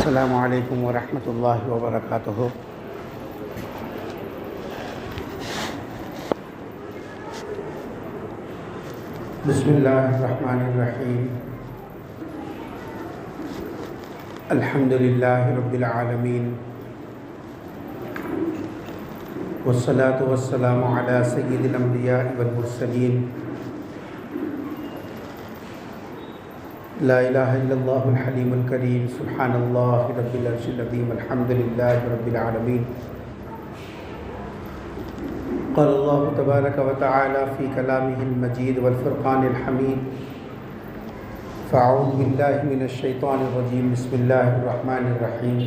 السلام علیکم ورحمۃ اللہ وبرکاتہ۔ بسم اللہ الرحمن الرحیم۔ الحمد للہ رب العالمین، والصلاة والسلام علی سید الانبیاء والمرسلین، لا الہ الا اللہ الحلیم الکریم، سبحان اللہ رب العرش العظیم، الحمد للہ رب العالمین۔ قال اللہ تبارک و تعالی فی کلامہ المجید والفرقان الحمید، فاعوذ باللہ من الشیطان الرجیم، بسم اللہ الرحمن الرحیم۔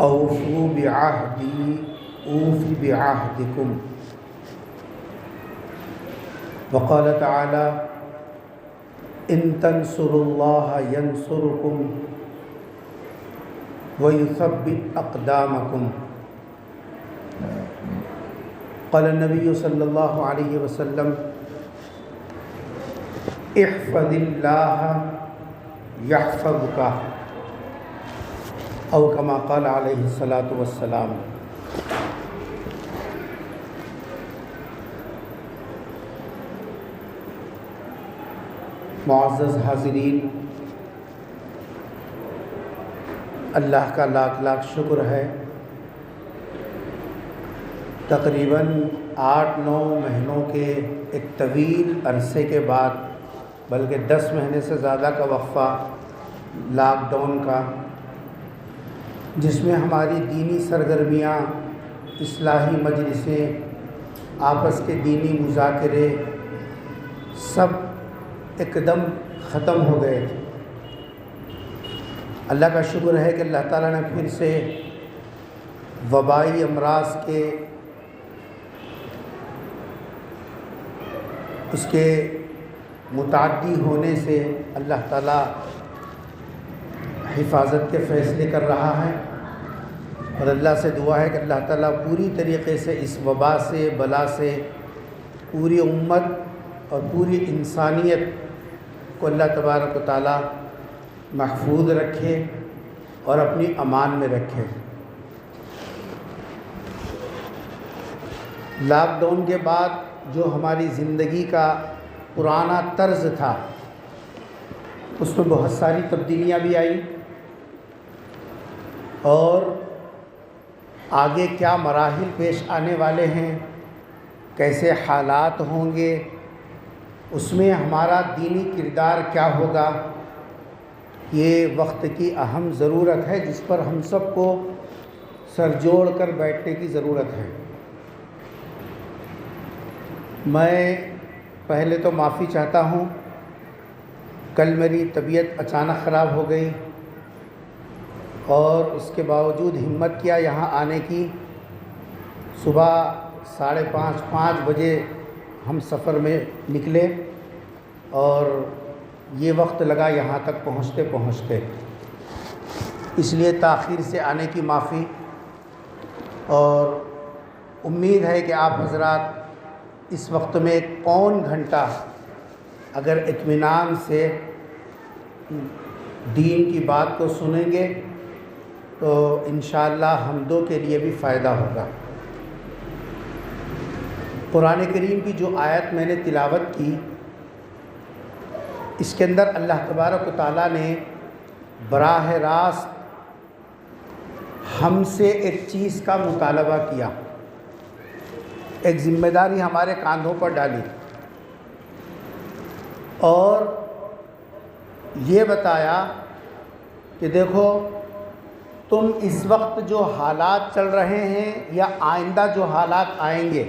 اوفوا بعہدی اوف بعہدکم، وقال تعالی ان تنصروا اللہ ینصرکم ویثبت اقدامکم۔ قال النبی صلی اللہ علیہ وسلم احفظ اللہ یحفظک، او کما قال علیہ الصلاۃ والسلام۔ معزز حاضرین، اللہ کا لاکھ لاکھ شکر ہے، تقریباً 8-9 مہینوں کے ایک طویل عرصے کے بعد، بلکہ 10 مہینے سے زیادہ کا وقفہ لاک ڈاؤن کا، جس میں ہماری دینی سرگرمیاں، اصلاحی مجلسیں، آپس کے دینی مذاکرے سب ایک دم ختم ہو گئے تھے۔ اللہ کا شکر ہے کہ اللہ تعالیٰ نے پھر سے وبائی امراض کے اس کے متعدی ہونے سے اللہ تعالیٰ حفاظت کے فیصلے کر رہا ہے، اور اللہ سے دعا ہے کہ اللہ تعالیٰ پوری طریقے سے اس وبا سے، بلا سے پوری امت اور پوری انسانیت کو اللہ تبارک و تعالیٰ محفوظ رکھے اور اپنی امان میں رکھے۔ لاک ڈاؤن کے بعد جو ہماری زندگی کا پرانا طرز تھا، اس میں بہت ساری تبدیلیاں بھی آئیں، اور آگے کیا مراحل پیش آنے والے ہیں، کیسے حالات ہوں گے، اس میں ہمارا دینی کردار کیا ہوگا، یہ وقت کی اہم ضرورت ہے جس پر ہم سب کو سر جوڑ کر بیٹھنے کی ضرورت ہے۔ میں پہلے تو معافی چاہتا ہوں، کل میری طبیعت اچانک خراب ہو گئی، اور اس کے باوجود ہمت کیا یہاں آنے کی۔ صبح 4:30-5 بجے ہم سفر میں نکلے، اور یہ وقت لگا یہاں تک پہنچتے پہنچتے، اس لیے تاخیر سے آنے کی معافی، اور امید ہے کہ آپ حضرات اس وقت میں 1 پون گھنٹہ اگر اطمینان سے دین کی بات کو سنیں گے تو انشاءاللہ ہم دو کے لیے بھی فائدہ ہوگا۔ قرآن کریم کی جو آیت میں نے تلاوت کی، اس کے اندر اللہ تبارک و تعالیٰ نے براہ راست ہم سے ایک چیز کا مطالبہ کیا، ایک ذمہ داری ہمارے کاندھوں پر ڈالی، اور یہ بتایا کہ دیکھو تم اس وقت جو حالات چل رہے ہیں یا آئندہ جو حالات آئیں گے،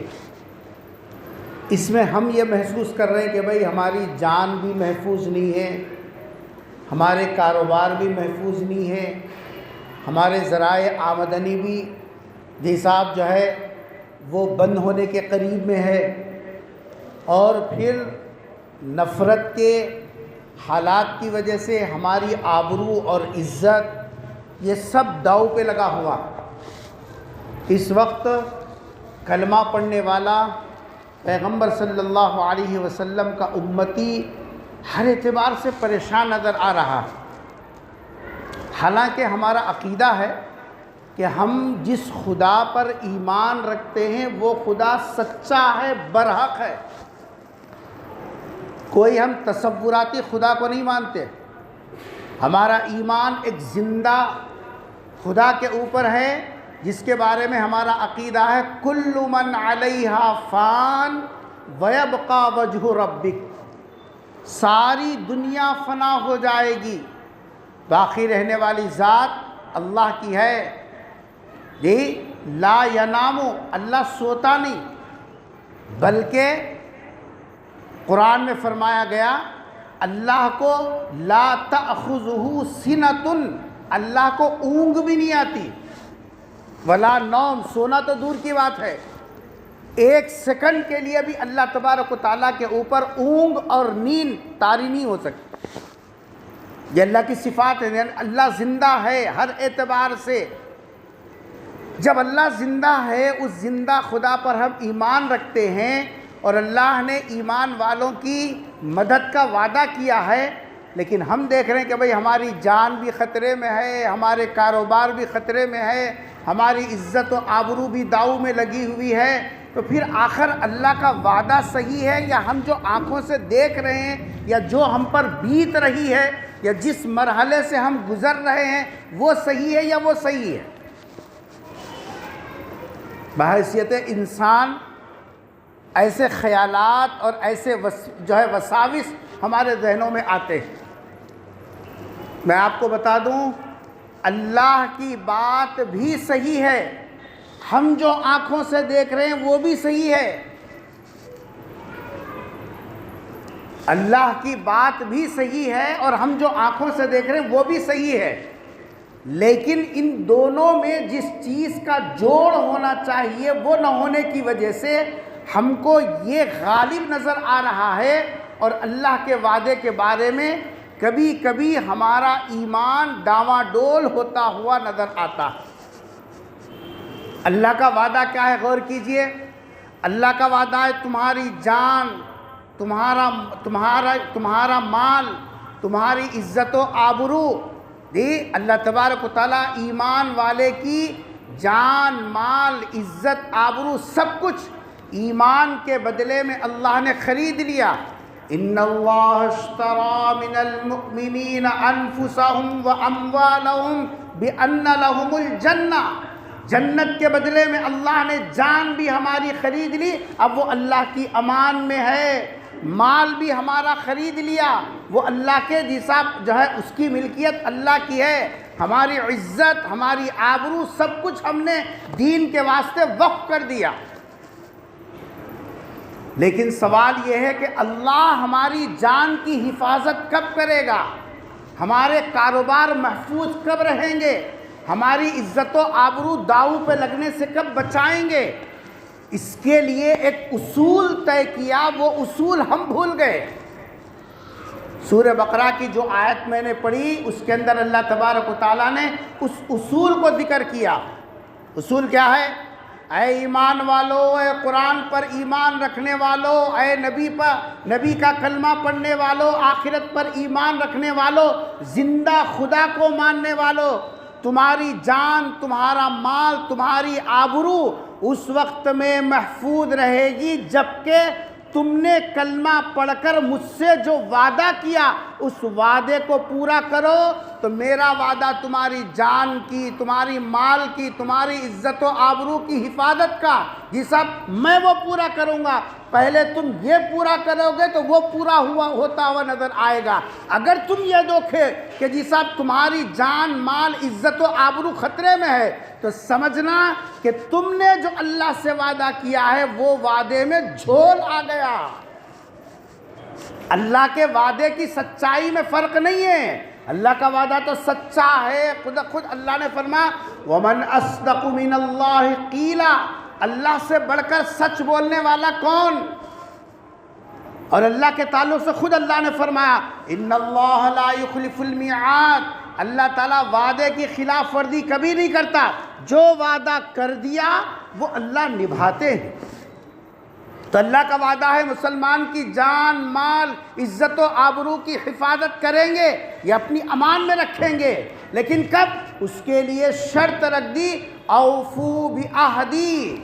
اس میں ہم یہ محسوس کر رہے ہیں کہ بھئی ہماری جان بھی محفوظ نہیں ہے، ہمارے کاروبار بھی محفوظ نہیں ہے، ہمارے ذرائع آمدنی بھی حساب جو ہے وہ بند ہونے کے قریب میں ہے، اور پھر نفرت کے حالات کی وجہ سے ہماری آبرو اور عزت یہ سب داؤ پہ لگا ہوا۔ اس وقت کلمہ پڑھنے والا پیغمبر صلی اللہ علیہ وسلم کا امتی ہر اعتبار سے پریشان نظر آ رہا، حالانکہ ہمارا عقیدہ ہے کہ ہم جس خدا پر ایمان رکھتے ہیں وہ خدا سچا ہے، برحق ہے۔ کوئی ہم تصوراتی خدا کو نہیں مانتے۔ ہمارا ایمان ایک زندہ خدا کے اوپر ہے، جس کے بارے میں ہمارا عقیدہ ہے کل من علیہا فان ویبقى وجہ ربک، ساری دنیا فنا ہو جائے گی، باقی رہنے والی ذات اللہ کی ہے۔ جی لا ینام، اللہ سوتا نہیں، بلکہ قرآن میں فرمایا گیا اللہ کو لا تأخذہ سنۃ، اللہ کو اونگ بھی نہیں آتی، ولا نوم، سونا تو دور کی بات ہے، ایک سیکنڈ کے لیے بھی اللہ تبارک و تعالیٰ کے اوپر اونگ اور نیند طاری نہیں ہو سکتی۔ یہ اللہ کی صفات ہے، اللہ زندہ ہے ہر اعتبار سے۔ جب اللہ زندہ ہے، اس زندہ خدا پر ہم ایمان رکھتے ہیں، اور اللہ نے ایمان والوں کی مدد کا وعدہ کیا ہے، لیکن ہم دیکھ رہے ہیں کہ بھئی ہماری جان بھی خطرے میں ہے، ہمارے کاروبار بھی خطرے میں ہے، ہماری عزت و آبرو بھی داؤ میں لگی ہوئی ہے، تو پھر آخر اللہ کا وعدہ صحیح ہے یا ہم جو آنکھوں سے دیکھ رہے ہیں یا جو ہم پر بیت رہی ہے یا جس مرحلے سے ہم گزر رہے ہیں وہ صحیح ہے یا وہ صحیح ہے؟ بحیثیت انسان ایسے خیالات اور ایسے وساوس ہمارے ذہنوں میں آتے ہیں۔ میں آپ کو بتا دوں، اللہ کی بات بھی صحیح ہے، ہم جو آنکھوں سے دیکھ رہے ہیں وہ بھی صحیح ہے۔ اللہ کی بات بھی صحیح ہے اور ہم جو آنکھوں سے دیکھ رہے ہیں وہ بھی صحیح ہے، لیکن ان دونوں میں جس چیز کا جوڑ ہونا چاہیے وہ نہ ہونے کی وجہ سے ہم کو یہ غالب نظر آ رہا ہے، اور اللہ کے وعدے کے بارے میں کبھی کبھی ہمارا ایمان ڈاواں ڈول ہوتا ہوا نظر آتا ہے۔ اللہ کا وعدہ کیا ہے؟ غور کیجئے، اللہ کا وعدہ ہے تمہاری جان، تمہارا مال، تمہاری عزت و آبرو۔ اللہ تبارک و تعالیٰ ایمان والے کی جان، مال، عزت، آبرو سب کچھ ایمان کے بدلے میں اللہ نے خرید لیا۔ ان اللہ اشترى من المؤمنین انفسهم واموالهم بان لهم الجنہ، جنت کے بدلے میں اللہ نے جان بھی ہماری خرید لی، اب وہ اللہ کی امان میں ہے، مال بھی ہمارا خرید لیا، وہ اللہ کے جو ہے اس کی ملکیت اللہ کی ہے، ہماری عزت، ہماری آبرو سب کچھ ہم نے دین کے واسطے وقف کر دیا۔ لیکن سوال یہ ہے کہ اللہ ہماری جان کی حفاظت کب کرے گا؟ ہمارے کاروبار محفوظ کب رہیں گے؟ ہماری عزت و آبرو داؤ پہ لگنے سے کب بچائیں گے؟ اس کے لیے ایک اصول طے کیا، وہ اصول ہم بھول گئے۔ سورہ بقرہ کی جو آیت میں نے پڑھی اس کے اندر اللہ تبارک و تعالیٰ نے اس اصول کو ذکر کیا۔ اصول کیا ہے؟ اے ایمان والو، اے قرآن پر ایمان رکھنے والو، اے نبی کا کلمہ پڑھنے والو، آخرت پر ایمان رکھنے والو، زندہ خدا کو ماننے والو، تمہاری جان، تمہارا مال، تمہاری آبرو اس وقت میں محفوظ رہے گی جبکہ تم نے کلمہ پڑھ کر مجھ سے جو وعدہ کیا اس وعدے کو پورا کرو، تو میرا وعدہ تمہاری جان کی، تمہاری مال کی، تمہاری عزت و آبرو کی حفاظت کا، جی صاحب میں وہ پورا کروں گا۔ پہلے تم یہ پورا کرو گے تو وہ پورا ہوتا ہوا نظر آئے گا۔ اگر تم یہ دیکھے کہ جی صاحب تمہاری جان، مال، عزت و آبرو خطرے میں ہے، تو سمجھنا کہ تم نے جو اللہ سے وعدہ کیا ہے وہ وعدے میں جھول آ گیا۔ اللہ کے وعدے کی سچائی میں فرق نہیں ہے، اللہ کا وعدہ تو سچا ہے۔ خود اللہ نے فرمایا وَمَنْ أَصْدَقُ مِنَ اللَّهِ قِيلًا، اللہ سے بڑھ کر سچ بولنے والا کون؟ اور اللہ کے تعلق سے خود اللہ نے فرمایا ان اللہ لا یخلف المیعاد، اللہ تعالیٰ وعدے کی خلاف ورزی کبھی نہیں کرتا، جو وعدہ کر دیا وہ اللہ نبھاتے ہیں۔ تو اللہ کا وعدہ ہے مسلمان کی جان، مال، عزت و آبرو کی حفاظت کریں گے یا اپنی امان میں رکھیں گے۔ لیکن کب؟ اس کے لیے شرط رکھ دی، اوفو بعہدی،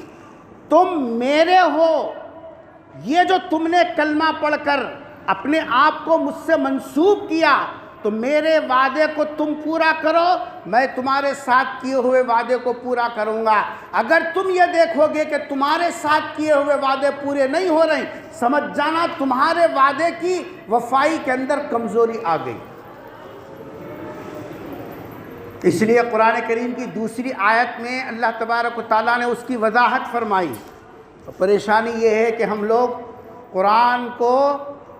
تم میرے ہو، یہ جو تم نے کلمہ پڑھ کر اپنے آپ کو مجھ سے منسوب کیا، تو میرے وعدے کو تم پورا کرو، میں تمہارے ساتھ کیے ہوئے وعدے کو پورا کروں گا۔ اگر تم یہ دیکھو گے کہ تمہارے ساتھ کیے ہوئے وعدے پورے نہیں ہو رہے، سمجھ جانا تمہارے وعدے کی وفائی کے اندر کمزوری آ گئی۔ اس لیے قرآن کریم کی دوسری آیت میں اللہ تبارک و تعالیٰ نے اس کی وضاحت فرمائی۔ پریشانی یہ ہے کہ ہم لوگ قرآن کو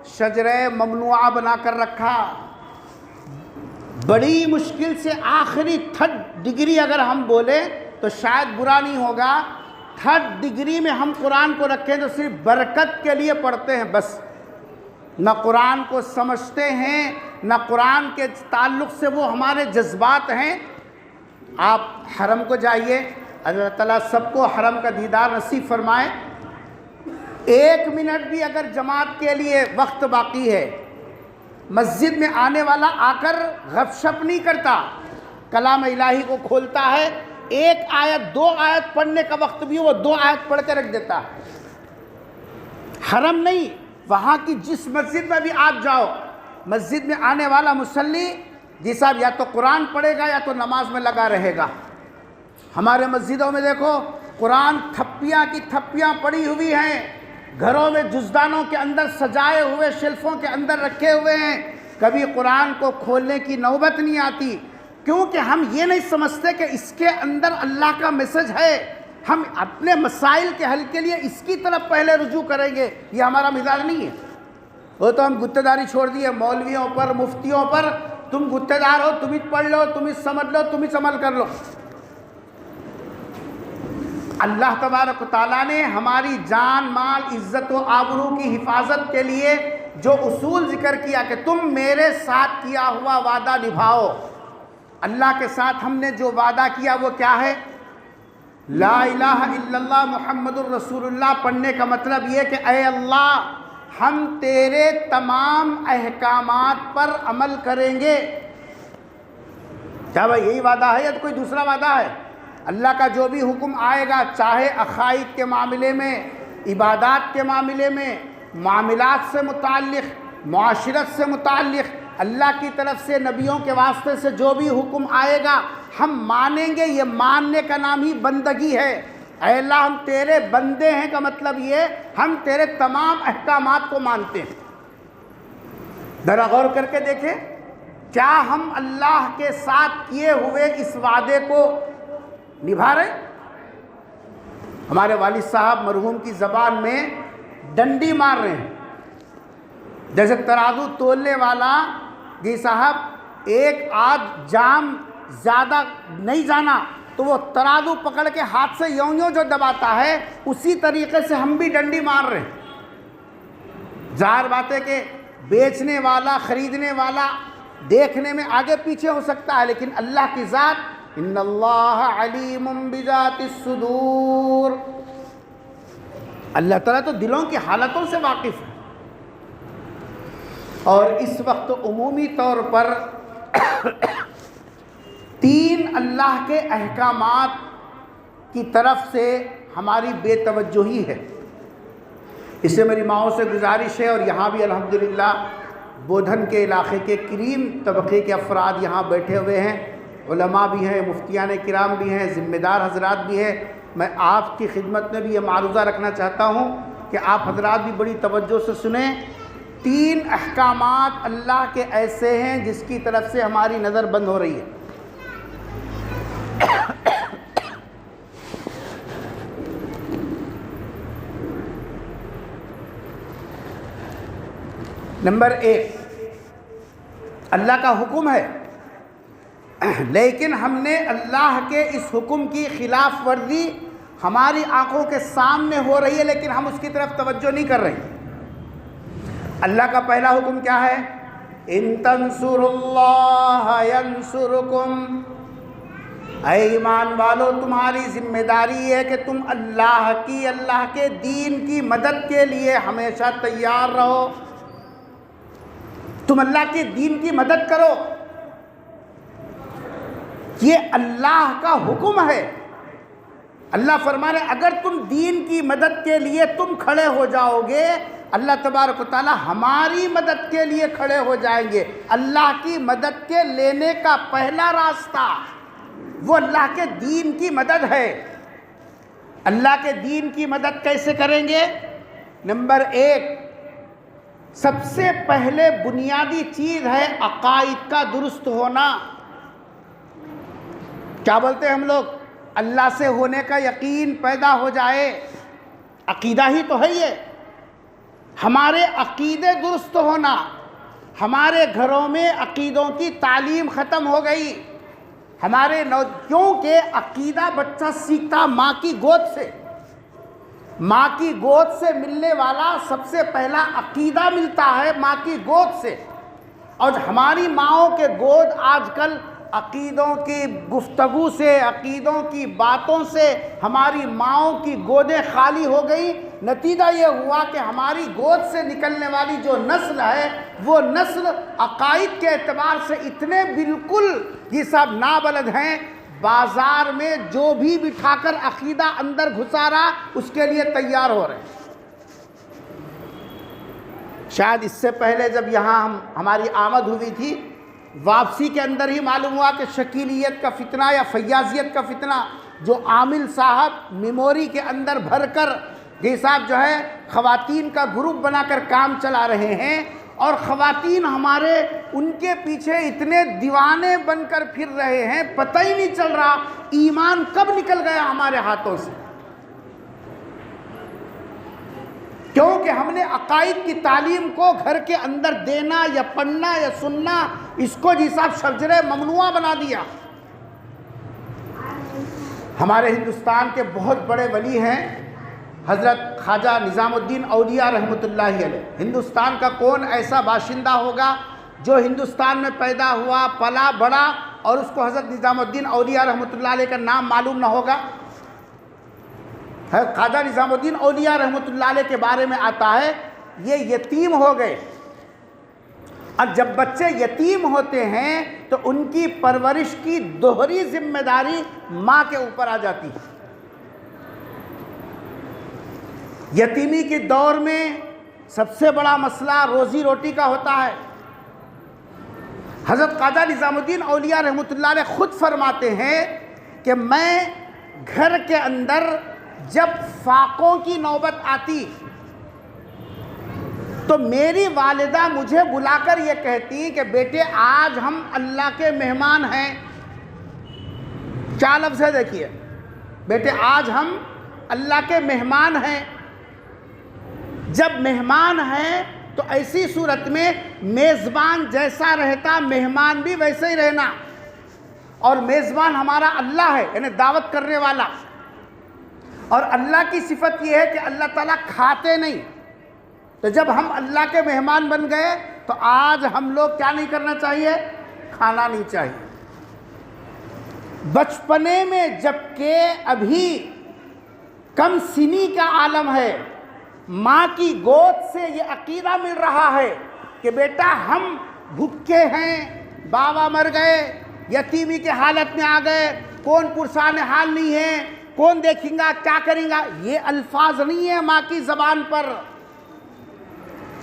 شجرہ ممنوعہ بنا کر رکھا، بڑی مشکل سے آخری 3rd ڈگری اگر ہم بولیں تو شاید برا نہیں ہوگا، 3rd ڈگری میں ہم قرآن کو رکھیں تو صرف برکت کے لیے پڑھتے ہیں بس، نہ قرآن کو سمجھتے ہیں، نہ قرآن کے تعلق سے وہ ہمارے جذبات ہیں۔ آپ حرم کو جائیے، اللہ تعالیٰ سب کو حرم کا دیدار نصیب فرمائے۔ 1 منٹ بھی اگر جماعت کے لیے وقت باقی ہے، مسجد میں آنے والا آ کر غف شپ نہیں کرتا، کلام الہی کو کھولتا ہے، 1 آیت 2 آیت پڑھنے کا وقت بھی وہ 2 آیت پڑھ کے رکھ دیتا ہے۔ حرم نہیں، وہاں کی جس مسجد میں بھی آپ جاؤ، مسجد میں آنے والا مصلی جی صاحب یا تو قرآن پڑھے گا یا تو نماز میں لگا رہے گا۔ ہمارے مسجدوں میں دیکھو قرآن تھپیاں کی تھپیاں پڑی ہوئی ہیں، گھروں میں جزدانوں کے اندر سجائے ہوئے شیلفوں کے اندر رکھے ہوئے ہیں، کبھی قرآن کو کھولنے کی نوبت نہیں آتی، کیونکہ ہم یہ نہیں سمجھتے کہ اس کے اندر اللہ کا میسج ہے، ہم اپنے مسائل کے حل کے لیے اس کی طرف پہلے رجوع کریں گے، یہ ہمارا مزاج نہیں ہے۔ وہ تو ہم گتہ داری چھوڑ دیے مولویوں پر، مفتیوں پر، تم گتہ دار ہو، تم ہی پڑھ لو، تم ہی سمجھ لو، تم ہی عمل کر لو۔ اللہ تبارک و تعالیٰ نے ہماری جان مال عزت و آبرو کی حفاظت کے لیے جو اصول ذکر کیا کہ تم میرے ساتھ کیا ہوا وعدہ نبھاؤ، اللہ کے ساتھ ہم نے جو وعدہ کیا وہ کیا ہے؟ لا الہ الا اللہ محمد الرسول اللہ پڑھنے کا مطلب یہ کہ اے اللہ ہم تیرے تمام احکامات پر عمل کریں گے۔ کیا بھائی یہی وعدہ ہے یا کوئی دوسرا وعدہ ہے؟ اللہ کا جو بھی حکم آئے گا، چاہے عقائد کے معاملے میں، عبادات کے معاملے میں، معاملات سے متعلق، معاشرت سے متعلق، اللہ کی طرف سے نبیوں کے واسطے سے جو بھی حکم آئے گا ہم مانیں گے۔ یہ ماننے کا نام ہی بندگی ہے۔ اے اللہ ہم تیرے بندے ہیں کا مطلب یہ ہم تیرے تمام احکامات کو مانتے ہیں۔ ذرا غور کر کے دیکھیں، کیا ہم اللہ کے ساتھ کیے ہوئے اس وعدے کو نبھا رہے؟ ہمارے والد صاحب مرحوم کی زبان میں ڈنڈی مار رہے ہیں، جیسے ترازو تولنے والا جی صاحب ایک آدھ جام زیادہ نہیں جانا تو وہ ترازو پکڑ کے ہاتھ سے یوں یوں جو دباتا ہے، اسی طریقے سے ہم بھی ڈنڈی مار رہے ہیں۔ ظاہر بات ہے کہ بیچنے والا خریدنے والا دیکھنے میں آگے پیچھے ہو سکتا ہے، لیکن اللہ کی ذات ان اللہ علیم بذات الصدور، اللہ تعالیٰ تو دلوں کی حالتوں سے واقف ہے۔ اور اس وقت عمومی طور پر 3 اللہ کے احکامات کی طرف سے ہماری بے توجہی ہے۔ اس سے میری ماؤں سے گزارش ہے، اور یہاں بھی الحمدللہ بودھن کے علاقے کے کریم طبقے کے افراد یہاں بیٹھے ہوئے ہیں، علماء بھی ہیں، مفتیان کرام بھی ہیں، ذمہ دار حضرات بھی ہیں۔ میں آپ کی خدمت میں بھی یہ معروضہ رکھنا چاہتا ہوں کہ آپ حضرات بھی بڑی توجہ سے سنیں۔ 3 احکامات اللہ کے ایسے ہیں جس کی طرف سے ہماری نظر بند ہو رہی ہے۔ نمبر 1، اللہ کا حکم ہے، لیکن ہم نے اللہ کے اس حکم کی خلاف ورزی ہماری آنکھوں کے سامنے ہو رہی ہے، لیکن ہم اس کی طرف توجہ نہیں کر رہے۔ اللہ کا پہلا حکم کیا ہے؟ ان تنصروا اللہ ینصرکم، اے ایمان والو تمہاری ذمہ داری ہے کہ تم اللہ کے دین کی مدد کے لیے ہمیشہ تیار رہو، تم اللہ کے دین کی مدد کرو۔ یہ اللہ کا حکم ہے۔ اللہ فرما رہے اگر تم دین کی مدد کے لیے تم کھڑے ہو جاؤ گے، اللہ تبارک و تعالی ہماری مدد کے لیے کھڑے ہو جائیں گے۔ اللہ کی مدد کے لینے کا پہلا راستہ وہ اللہ کے دین کی مدد ہے۔ اللہ کے دین کی مدد کیسے کریں گے؟ نمبر 1، سب سے پہلے بنیادی چیز ہے عقائد کا درست ہونا۔ کیا بولتے ہیں ہم لوگ؟ اللہ سے ہونے کا یقین پیدا ہو جائے، عقیدہ ہی تو ہے یہ۔ ہمارے عقیدے درست ہونا، ہمارے گھروں میں عقیدوں کی تعلیم ختم ہو گئی، کیونکہ عقیدہ بچہ سیکھتا ماں کی گود سے، ماں کی گود سے ملنے والا سب سے پہلا عقیدہ ملتا ہے ماں کی گود سے۔ اور ہماری ماؤں کے گود آج کل عقیدوں کی گفتگو سے، عقیدوں کی باتوں سے ہماری ماؤں کی گودیں خالی ہو گئی۔ نتیجہ یہ ہوا کہ ہماری گود سے نکلنے والی جو نسل ہے وہ نسل عقائد کے اعتبار سے اتنے بالکل یہ سب نابلد ہیں، بازار میں جو بھی بٹھا کر عقیدہ اندر گھسا رہا اس کے لیے تیار ہو رہے ہیں۔ شاید اس سے پہلے جب یہاں ہماری آمد ہوئی تھی، واپسی کے اندر ہی معلوم ہوا کہ شکیلیت کا فتنہ یا فیاضیت کا فتنہ جو عامل صاحب میموری کے اندر بھر کر یہ صاحب جو ہے خواتین کا گروپ بنا کر کام چلا رہے ہیں، اور خواتین ہمارے ان کے پیچھے اتنے دیوانے بن کر پھر رہے ہیں، پتہ ہی نہیں چل رہا ایمان کب نکل گیا ہمارے ہاتھوں سے، کیونکہ ہم نے عقائد کی تعلیم کو گھر کے اندر دینا یا پڑھنا یا سننا اس کو جی صاحب شجر ممنوعہ بنا دیا۔ ہمارے ہندوستان کے بہت بڑے ولی ہیں حضرت خواجہ نظام الدین اولیاء رحمۃ اللہ علیہ۔ ہندوستان کا کون ایسا باشندہ ہوگا جو ہندوستان میں پیدا ہوا، پلا بڑا اور اس کو حضرت نظام الدین اولیاء رحمۃ اللہ علیہ کا نام معلوم نہ ہوگا؟ خواجہ نظام الدین اولیاء رحمۃ اللہ علیہ کے بارے میں آتا ہے یہ یتیم ہو گئے، اور جب بچے یتیم ہوتے ہیں تو ان کی پرورش کی دوہری ذمہ داری ماں کے اوپر آ جاتی ہے۔ یتیمی کے دور میں سب سے بڑا مسئلہ روزی روٹی کا ہوتا ہے۔ حضرت خواجہ نظام الدین اولیاء رحمۃ اللہ علیہ خود فرماتے ہیں کہ میں گھر کے اندر جب فاقوں کی نوبت آتی تو میری والدہ مجھے بلا کر یہ کہتی کہ بیٹے آج ہم اللہ کے مہمان ہیں۔ کیا لفظ ہے دیکھیے، بیٹے آج ہم اللہ کے مہمان ہیں۔ جب مہمان ہیں تو ایسی صورت میں میزبان جیسا رہتا مہمان بھی ویسے ہی رہنا، اور میزبان ہمارا اللہ ہے، یعنی دعوت کرنے والا، اور اللہ کی صفت یہ ہے کہ اللہ تعالیٰ کھاتے نہیں۔ تو جب ہم اللہ کے مہمان بن گئے تو آج ہم لوگ کیا نہیں کرنا چاہیے؟ کھانا نہیں چاہیے۔ بچپنے میں جبکہ ابھی کم سنی کا عالم ہے، ماں کی گود سے یہ عقیدہ مل رہا ہے کہ بیٹا ہم بھوکے ہیں، بابا مر گئے، یتیمی کے حالت میں آ گئے، کون پرسان حال نہیں ہے، کون دیکھیں گا، کیا کریں گا، یہ الفاظ نہیں ہے ماں کی زبان پر۔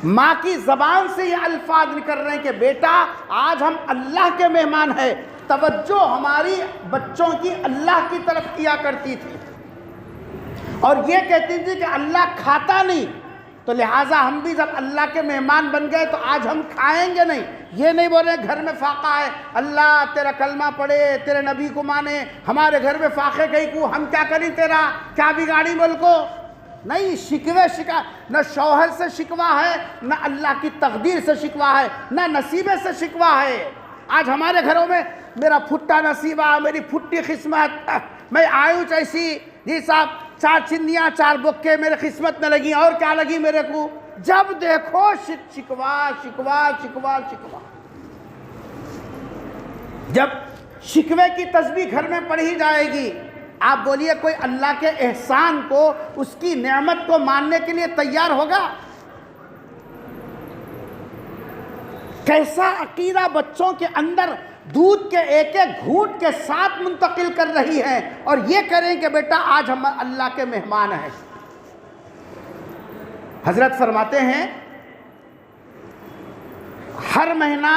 ماں کی زبان سے یہ الفاظ نکل رہے ہیں کہ بیٹا آج ہم اللہ کے مہمان ہیں۔ توجہ ہماری بچوں کی اللہ کی طرف کیا کرتی تھی، اور یہ کہتی تھی کہ اللہ کھاتا نہیں، تو لہٰذا ہم بھی جب اللہ کے مہمان بن گئے تو آج ہم کھائیں گے نہیں۔ یہ نہیں بول رہے گھر میں فاقہ ہے، اللہ تیرا کلمہ پڑھے، تیرے نبی کو مانے، ہمارے گھر میں فاقے گئی کو ہم کیا کریں، تیرا کیا بگاڑی ملک کو؟ نہیں، شکوے نہ شوہر سے شکوہ ہے، نہ اللہ کی تقدیر سے شکوہ ہے، نہ نصیبے سے شکوہ ہے۔ آج ہمارے گھروں میں میرا پھٹا نصیبہ، میری پھٹی قسمت، میں آیوں ایسی جی صاحب 4 چندیاں 4 بکے میرے قسمت میں لگی، اور کیا لگی میرے کو؟ جب دیکھو شکوہ شکوہ شکوہ شکوہ۔ جب شکوے کی تسبیح گھر میں پڑھی جائے گی، آپ بولیے کوئی اللہ کے احسان کو، اس کی نعمت کو ماننے کے لیے تیار ہوگا؟ کیسا عقیدہ بچوں کے اندر دودھ کے ایک ایک گھونٹ کے ساتھ منتقل کر رہی ہیں اور یہ کریں کہ بیٹا آج ہم اللہ کے مہمان ہیں۔ حضرت فرماتے ہیں ہر مہینہ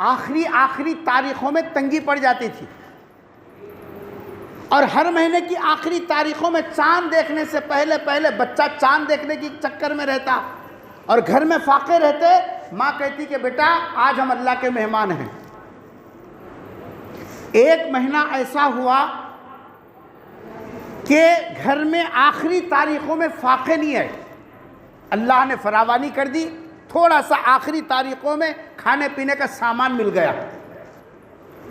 آخری تاریخوں میں تنگی پڑ جاتی تھی، اور ہر مہینے کی آخری تاریخوں میں چاند دیکھنے سے پہلے بچہ چاند دیکھنے کی چکر میں رہتا اور گھر میں فاقے رہتے۔ ماں کہتی کہ بیٹا آج ہم اللہ کے مہمان ہیں۔ ایک مہینہ ایسا ہوا کہ گھر میں آخری تاریخوں میں فاقے نہیں آئے، اللہ نے فراوانی کر دی، تھوڑا سا آخری تاریخوں میں کھانے پینے کا سامان مل گیا۔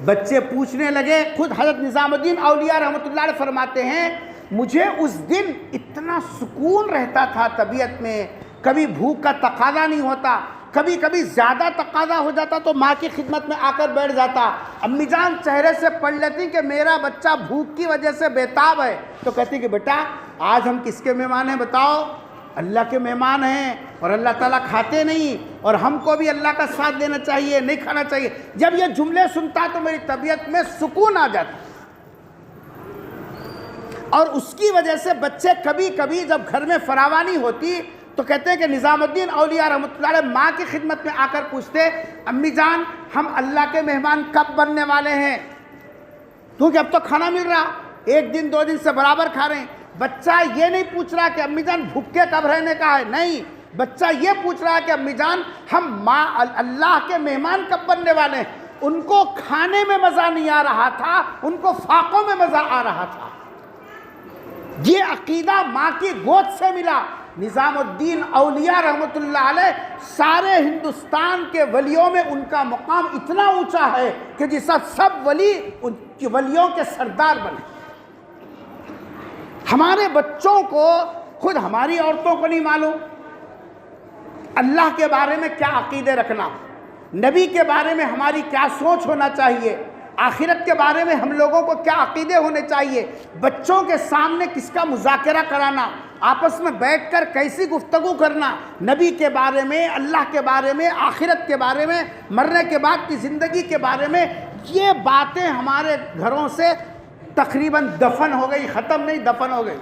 بچے پوچھنے لگے، خود حضرت نظام الدین اولیاء رحمۃ اللہ علیہ فرماتے ہیں مجھے اس دن اتنا سکون رہتا تھا طبیعت میں، کبھی بھوک کا تقاضا نہیں ہوتا، کبھی کبھی زیادہ تقاضا ہو جاتا تو ماں کی خدمت میں آ کر بیٹھ جاتا، امی جان چہرے سے پڑھ لیتی کہ میرا بچہ بھوک کی وجہ سے بےتاب ہے، تو کہتی کہ بیٹا آج ہم کس کے مہمان ہیں بتاؤ؟ اللہ کے مہمان ہیں، اور اللہ تعالیٰ کھاتے نہیں، اور ہم کو بھی اللہ کا ساتھ دینا چاہیے، نہیں کھانا چاہیے۔ جب یہ جملے سنتا تو میری طبیعت میں سکون آ جاتا، اور اس کی وجہ سے بچے کبھی کبھی جب گھر میں فراوانی ہوتی تو کہتے ہیں کہ نظام الدین اولیاء رحمۃ اللہ علیہ ماں کی خدمت میں آ کر پوچھتے امی جان ہم اللہ کے مہمان کب بننے والے ہیں؟ کیونکہ اب تو کھانا مل رہا، ایک دن 2 دن سے برابر کھا رہے ہیں۔ بچہ یہ نہیں پوچھ رہا کہ امی جان بھوکے کب رہنے کا ہے، نہیں، بچہ یہ پوچھ رہا ہے کہ امی جان ہم اللہ کے مہمان کب بننے والے ہیں۔ ان کو کھانے میں مزہ نہیں آ رہا تھا، ان کو فاقوں میں مزہ آ رہا تھا۔ یہ عقیدہ ماں کی گود سے ملا۔ نظام الدین اولیاء رحمۃ اللہ علیہ سارے ہندوستان کے ولیوں میں ان کا مقام اتنا اونچا ہے کہ جس سب ولی ان کی ولیوں کے سردار بنے۔ ہمارے بچوں کو، خود ہماری عورتوں کو نہیں معلوم اللہ کے بارے میں کیا عقیدے رکھنا، نبی کے بارے میں ہماری کیا سوچ ہونا چاہیے، آخرت کے بارے میں ہم لوگوں کو کیا عقیدے ہونے چاہیے، بچوں کے سامنے کس کا مذاکرہ کرانا، آپس میں بیٹھ کر کیسی گفتگو کرنا، نبی کے بارے میں، اللہ کے بارے میں، آخرت کے بارے میں، مرنے کے بعد کی زندگی کے بارے میں، یہ باتیں ہمارے گھروں سے تقریباً دفن ہو گئی، ختم نہیں، دفن ہو گئی۔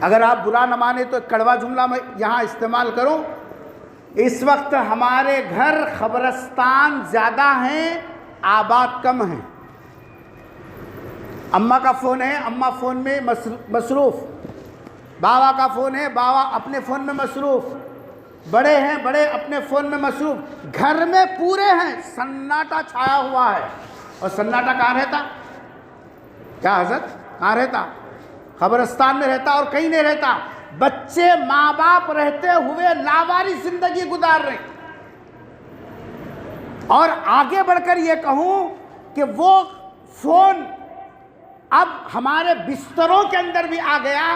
اگر آپ برا نہ مانے تو کڑوا جملہ میں یہاں استعمال کروں، اس وقت ہمارے گھر قبرستان زیادہ ہیں، آباد کم ہیں۔ اماں کا فون ہے، اماں فون میں مصروف، بابا کا فون ہے، بابا اپنے فون میں مصروف، بڑے ہیں، بڑے اپنے فون میں مصروف، گھر میں پورے ہیں، سناٹا چھایا ہوا ہے۔ اور سناٹا کہاں رہتا؟ کیا حضرت کہاں رہتا؟ قبرستان میں رہتا، اور کہیں نہیں رہتا۔ بچے ماں باپ رہتے ہوئے لاوارث زندگی گزار رہے ہیں۔ اور آگے بڑھ کر یہ کہوں کہ وہ فون اب ہمارے بستروں کے اندر بھی آ گیا،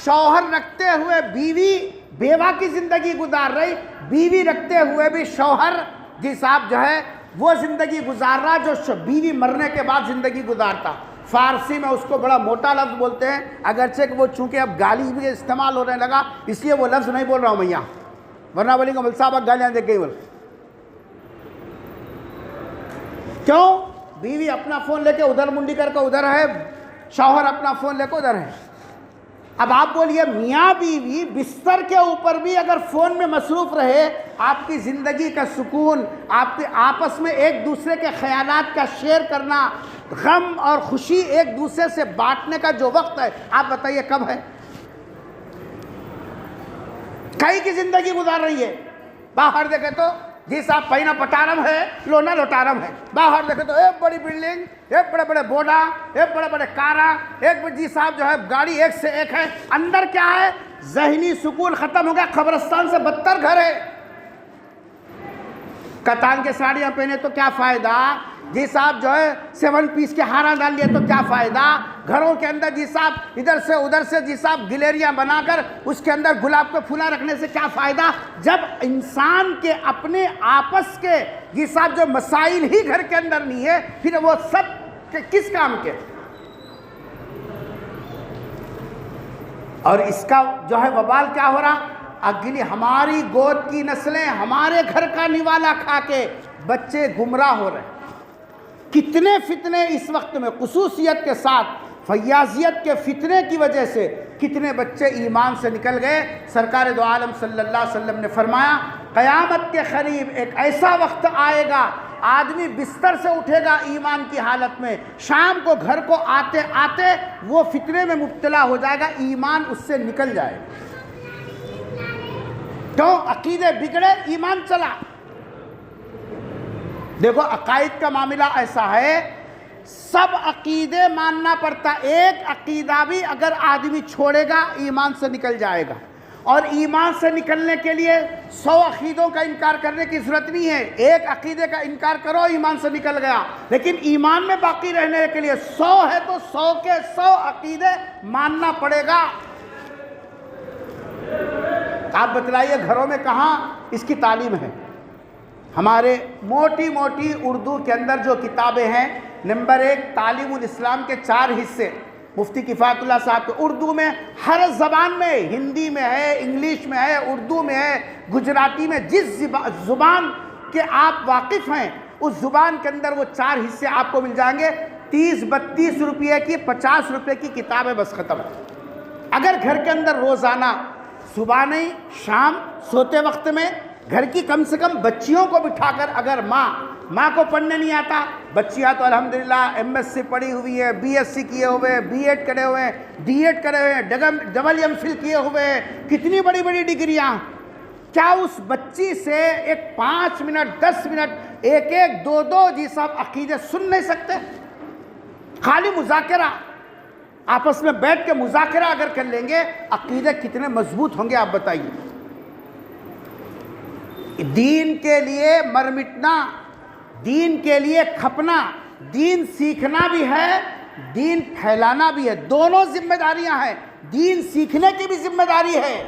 شوہر رکھتے ہوئے بیوی بیوہ کی زندگی گزار رہی، بیوی رکھتے ہوئے بھی شوہر جی صاحب جو ہے وہ زندگی گزار رہا جو بیوی مرنے کے بعد زندگی گزارتا۔ فارسی میں اس کو بڑا موٹا لفظ بولتے ہیں، اگرچہ کہ وہ چونکہ اب گالی بھی استعمال ہونے لگا اس لیے وہ لفظ نہیں بول رہا ہوں میں یہاں، ورنہ بولیں گے مل صاحب گالیاں دے گئی۔ کیوں؟ بیوی اپنا فون لے کے ادھر منڈی کر کے ادھر ہے، شوہر اپنا فون لے کے ادھر ہے۔ اب آپ بولیے میاں بیوی بستر کے اوپر بھی اگر فون میں مصروف رہے، آپ کی زندگی کا سکون، آپ کے آپس میں ایک دوسرے کے خیالات کا شیئر کرنا، غم اور خوشی ایک دوسرے سے بانٹنے کا جو وقت ہے، آپ بتائیے کب ہے؟ کئی کی زندگی گزار رہی ہے۔ باہر دیکھے تو جی صاحب پہنا پٹارم ہے، لونا لوٹارم ہے، باہر دیکھے تو ایک بڑی بلڈنگ، ایک بڑے بڑے بوڈا، ایک بڑے بڑے کارا، ایک جی صاحب جو ہے گاڑی ایک سے ایک ہے، اندر کیا ہے؟ ذہنی سکون ختم ہو گیا، قبرستان سے بدتر گھر ہے۔ کتان کے ساڑیاں پہنے تو کیا فائدہ، جی صاحب جو ہے 7 پیس کے ہارا ڈال لیے تو کیا فائدہ، گھروں کے اندر جی صاحب ادھر سے جی صاحب گلیریاں بنا کر اس کے اندر گلاب کے پھولا رکھنے سے کیا فائدہ، جب انسان کے اپنے آپس کے جی صاحب جو مسائل ہی گھر کے اندر نہیں ہے، پھر وہ سب کس کام کے؟ اور اس کا جو ہے وبال کیا ہو رہا؟ اگلی ہماری گود کی نسلیں ہمارے گھر کا نوالا کھا کے بچے گمراہ ہو رہے ہیں۔ کتنے فتنے اس وقت میں، خصوصیت کے ساتھ فیاضیت کے فتنے کی وجہ سے کتنے بچے ایمان سے نکل گئے۔ سرکار دو عالم صلی اللہ علیہ وسلم نے فرمایا قیامت کے قریب ایک ایسا وقت آئے گا، آدمی بستر سے اٹھے گا ایمان کی حالت میں، شام کو گھر کو آتے آتے وہ فتنے میں مبتلا ہو جائے گا، ایمان اس سے نکل جائے گا۔ کیوں؟ عقیدے بگڑے، ایمان چلا۔ دیکھو عقائد کا معاملہ ایسا ہے، سب عقیدے ماننا پڑتا، ایک عقیدہ بھی اگر آدمی چھوڑے گا ایمان سے نکل جائے گا، اور ایمان سے نکلنے کے لیے 100 عقیدوں کا انکار کرنے کی ضرورت نہیں ہے، ایک عقیدے کا انکار کرو ایمان سے نکل گیا۔ لیکن ایمان میں باقی رہنے کے لیے 100 ہے تو 100 کے 100 عقیدے ماننا پڑے گا۔ آپ بتلائیے گھروں میں کہاں اس کی تعلیم ہے؟ ہمارے موٹی موٹی اردو کے اندر جو کتابیں ہیں، نمبر 1 تعلیم الاسلام کے 4 حصے، مفتی کفایت اللہ صاحب کے، اردو میں ہر زبان میں، ہندی میں ہے، انگلش میں ہے، اردو میں ہے، گجراتی میں، جس زبان کے آپ واقف ہیں اس زبان کے اندر وہ 4 حصے آپ کو مل جائیں گے۔ 30-32 روپے کی، 50 روپے کی کتاب ہے، بس ختم۔ اگر گھر کے اندر روزانہ صبح نہیں شام سوتے وقت میں گھر کی کم سے کم بچیوں کو بٹھا کر، اگر ماں کو پڑھنے نہیں آتا، بچیاں تو الحمدللہ MSc پڑھی ہوئی ہے، BSc کیے ہوئے ہیں، B.Ed کرے ہوئے ہیں، D.Ed کرے ہوئے ہیں، ڈبل M.Phil کیے ہوئے ہیں، کتنی بڑی بڑی ڈگریاں، کیا اس بچی سے ایک 5 منٹ 10 منٹ ایک 2 جی صاحب عقیدے سن نہیں سکتے؟ خالی مذاکرہ، آپس میں بیٹھ کے مذاکرہ اگر کر لیں گے، عقیدے کتنے مضبوط ہوں گے آپ بتائیے۔ دین کے لیے مر مٹنا، دین کے لیے کھپنا، دین سیکھنا بھی ہے، دین پھیلانا بھی ہے، دونوں ذمہ داریاں ہیں۔ دین سیکھنے کی بھی ذمہ داری ہے۔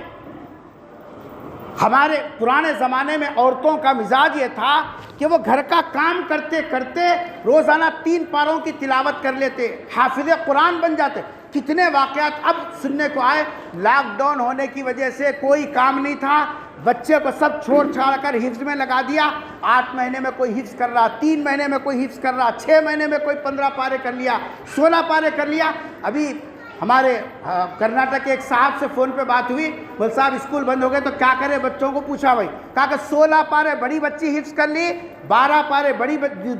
ہمارے پرانے زمانے میں عورتوں کا مزاج یہ تھا کہ وہ گھر کا کام کرتے کرتے روزانہ 3 پاروں کی تلاوت کر لیتے، حافظ قرآن بن جاتے۔ کتنے واقعات اب سننے کو آئے، لاک ڈاؤن ہونے کی وجہ سے کوئی کام نہیں تھا، بچے کو سب چھوڑ چھاڑ کر حفظ میں لگا دیا۔ 8 مہینے میں کوئی حفظ کر رہا، 3 مہینے میں کوئی حفظ کر رہا، 6 مہینے میں کوئی 15 پارے کر لیا، 16 پارے کر لیا۔ ابھی ہمارے کرناٹک کے ایک صاحب سے فون پہ بات ہوئی، بول صاحب اسکول بند ہو گئے تو کیا کرے بچوں کو، پوچھا بھائی، کہا کہ 16 پارے بڑی بچی حفظ کر لی، 12 پارے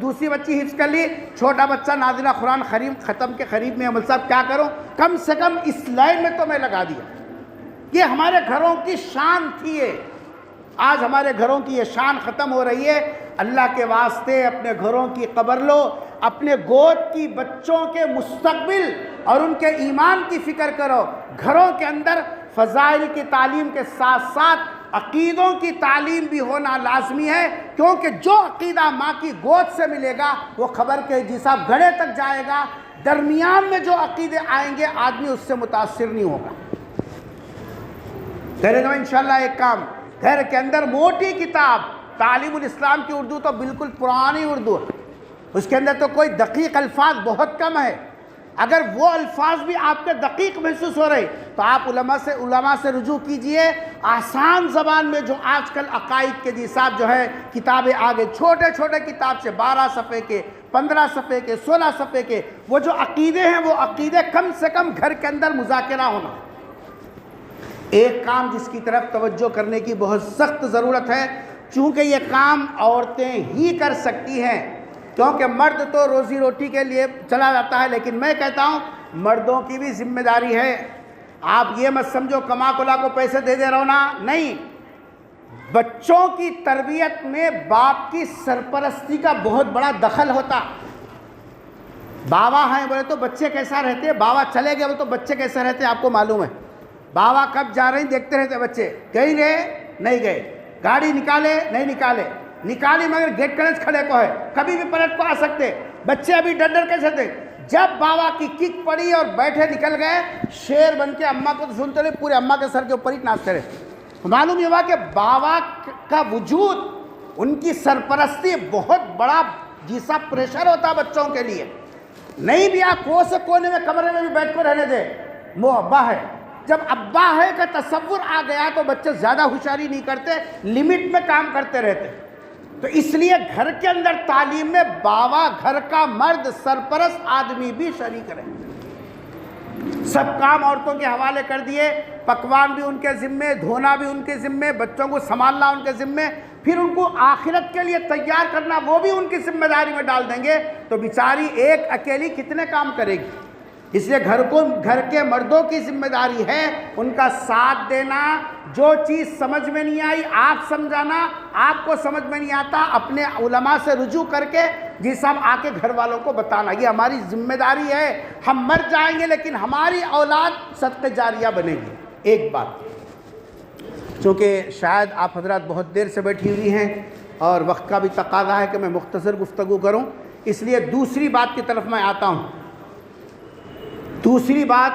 دوسری بچی حفظ کر لی، چھوٹا بچہ نازلہ قرآن ختم کے قریب میں ہے، بول صاحب کیا کروں، کم سے کم اس لائن میں تو میں لگا دیا۔ یہ ہمارے گھروں کی شان تھی ہے، آج ہمارے گھروں کی یہ شان ختم ہو رہی ہے۔ اللہ کے واسطے اپنے گھروں کی خبر لو، اپنے گود کی بچوں کے مستقبل اور ان کے ایمان کی فکر کرو۔ گھروں کے اندر فضائل کی تعلیم کے ساتھ ساتھ عقیدوں کی تعلیم بھی ہونا لازمی ہے، کیونکہ جو عقیدہ ماں کی گود سے ملے گا وہ خبر کے جیسا گھڑے تک جائے گا، درمیان میں جو عقیدے آئیں گے آدمی اس سے متاثر نہیں ہوگا۔ کرے گا انشاءاللہ ایک کام، گھر کے اندر موٹی کتاب تعلیم الاسلام کی اردو تو بالکل پرانی اردو ہے، اس کے اندر تو کوئی دقیق الفاظ بہت کم ہے۔ اگر وہ الفاظ بھی آپ کے دقیق محسوس ہو رہے تو آپ علماء سے رجوع کیجئے، آسان زبان میں جو آج کل عقائد کے جیساب جو ہے کتابیں آگے، چھوٹے چھوٹے کتاب سے 12 صفحے کے، 15 صفحے کے، 16 صفحے کے، وہ جو عقیدے ہیں وہ عقیدے کم سے کم گھر کے اندر مذاکرہ ہونا۔ ایک کام جس کی طرف توجہ کرنے کی بہت سخت ضرورت ہے، چونکہ یہ کام عورتیں ہی کر سکتی ہیں، کیونکہ مرد تو روزی روٹی کے لیے چلا جاتا ہے، لیکن میں کہتا ہوں مردوں کی بھی ذمہ داری ہے۔ آپ یہ مت سمجھو کما کلا کو پیسے دے رہا ہو نا، نہیں، بچوں کی تربیت میں باپ کی سرپرستی کا بہت بڑا دخل ہوتا۔ بابا ہیں بولے تو بچے کیسا رہتے ہیں، بابا چلے گئے بولے تو بچے کیسا رہتے ہیں، آپ کو معلوم ہے۔ بابا کب جا رہے ہیں دیکھتے رہتے بچے، کہیں گئے نہیں گئے، گاڑی نکالے نہیں نکالی مگر گیٹ کلچ کھڑے کو ہے، کبھی بھی پلٹ کو آ سکتے، بچے ابھی ڈر کیسے تھے، جب بابا کی کک پڑی اور بیٹھے نکل گئے، شیر بن کے اماں کو تو سنتے رہے، پورے اماں کے سر کے اوپر ہی ناچتے رہے۔ معلوم یہ ہوا کہ بابا کا وجود، ان کی سرپرستی بہت بڑا جیسا پریشر ہوتا بچوں کے لیے۔ نہیں بھی آپ کو سے کونے میں کمرے میں بھی بیٹھ کر رہنے دے، وہ ابا ہے۔ جب ابا ہے کا تصور آ گیا تو بچے زیادہ ہوشیاری نہیں کرتے، لمٹ میں کام کرتے رہتے۔ تو اس لیے گھر کے اندر تعلیم میں باوا گھر کا مرد سرپرست آدمی بھی شریک رہے. سب کام عورتوں کے حوالے کر دیے، پکوان بھی ان کے ذمے، دھونا بھی ان کے ذمے، بچوں کو سنبھالنا ان کے ذمے، پھر ان کو آخرت کے لیے تیار کرنا وہ بھی ان کی ذمہ داری میں ڈال دیں گے، تو بیچاری ایک اکیلی کتنے کام کرے گی. اس لیے گھر کے مردوں کی ذمہ داری ہے ان کا ساتھ دینا، جو چیز سمجھ میں نہیں آئی آپ سمجھانا، آپ کو سمجھ میں نہیں آتا اپنے علماء سے رجوع کر کے جی صاحب آ کے گھر والوں کو بتانا. یہ ہماری ذمہ داری ہے. ہم مر جائیں گے لیکن ہماری اولاد صدقہ جاریہ بنے گی. ایک بات، چونکہ شاید آپ حضرات بہت دیر سے بیٹھی ہوئی ہیں اور وقت کا بھی تقاضا ہے کہ میں مختصر گفتگو کروں، اس لیے دوسری بات کی طرف میں آتا ہوں. دوسری بات،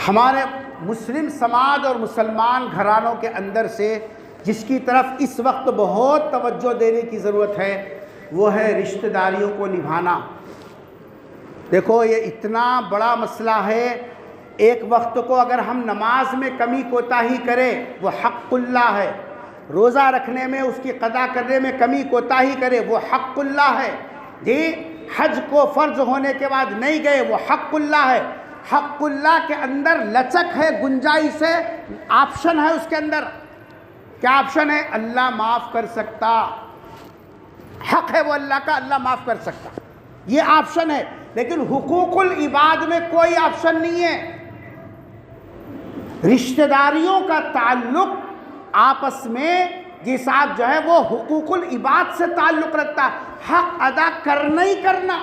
ہمارے مسلم سماج اور مسلمان گھرانوں کے اندر سے جس کی طرف اس وقت بہت توجہ دینے کی ضرورت ہے وہ ہے رشتہ داریوں کو نبھانا. دیکھو یہ اتنا بڑا مسئلہ ہے. ایک وقت کو اگر ہم نماز میں کمی کوتاہی کریں وہ حق اللہ ہے، روزہ رکھنے میں اس کی قضا کرنے میں کمی کوتاہی کرے وہ حق اللہ ہے. جی حج کو فرض ہونے کے بعد نہیں گئے وہ حق اللہ ہے. حق اللہ کے اندر لچک ہے، گنجائش ہے، آپشن ہے. اس کے اندر کیا آپشن ہے؟ اللہ معاف کر سکتا. حق ہے وہ اللہ کا، اللہ معاف کر سکتا، یہ آپشن ہے. لیکن حقوق العباد میں کوئی آپشن نہیں ہے. رشتہ داریوں کا تعلق آپس میں جی صاحب جو ہے وہ حقوق العباد سے تعلق رکھتا ہے، حق ادا کرنا ہی کرنا.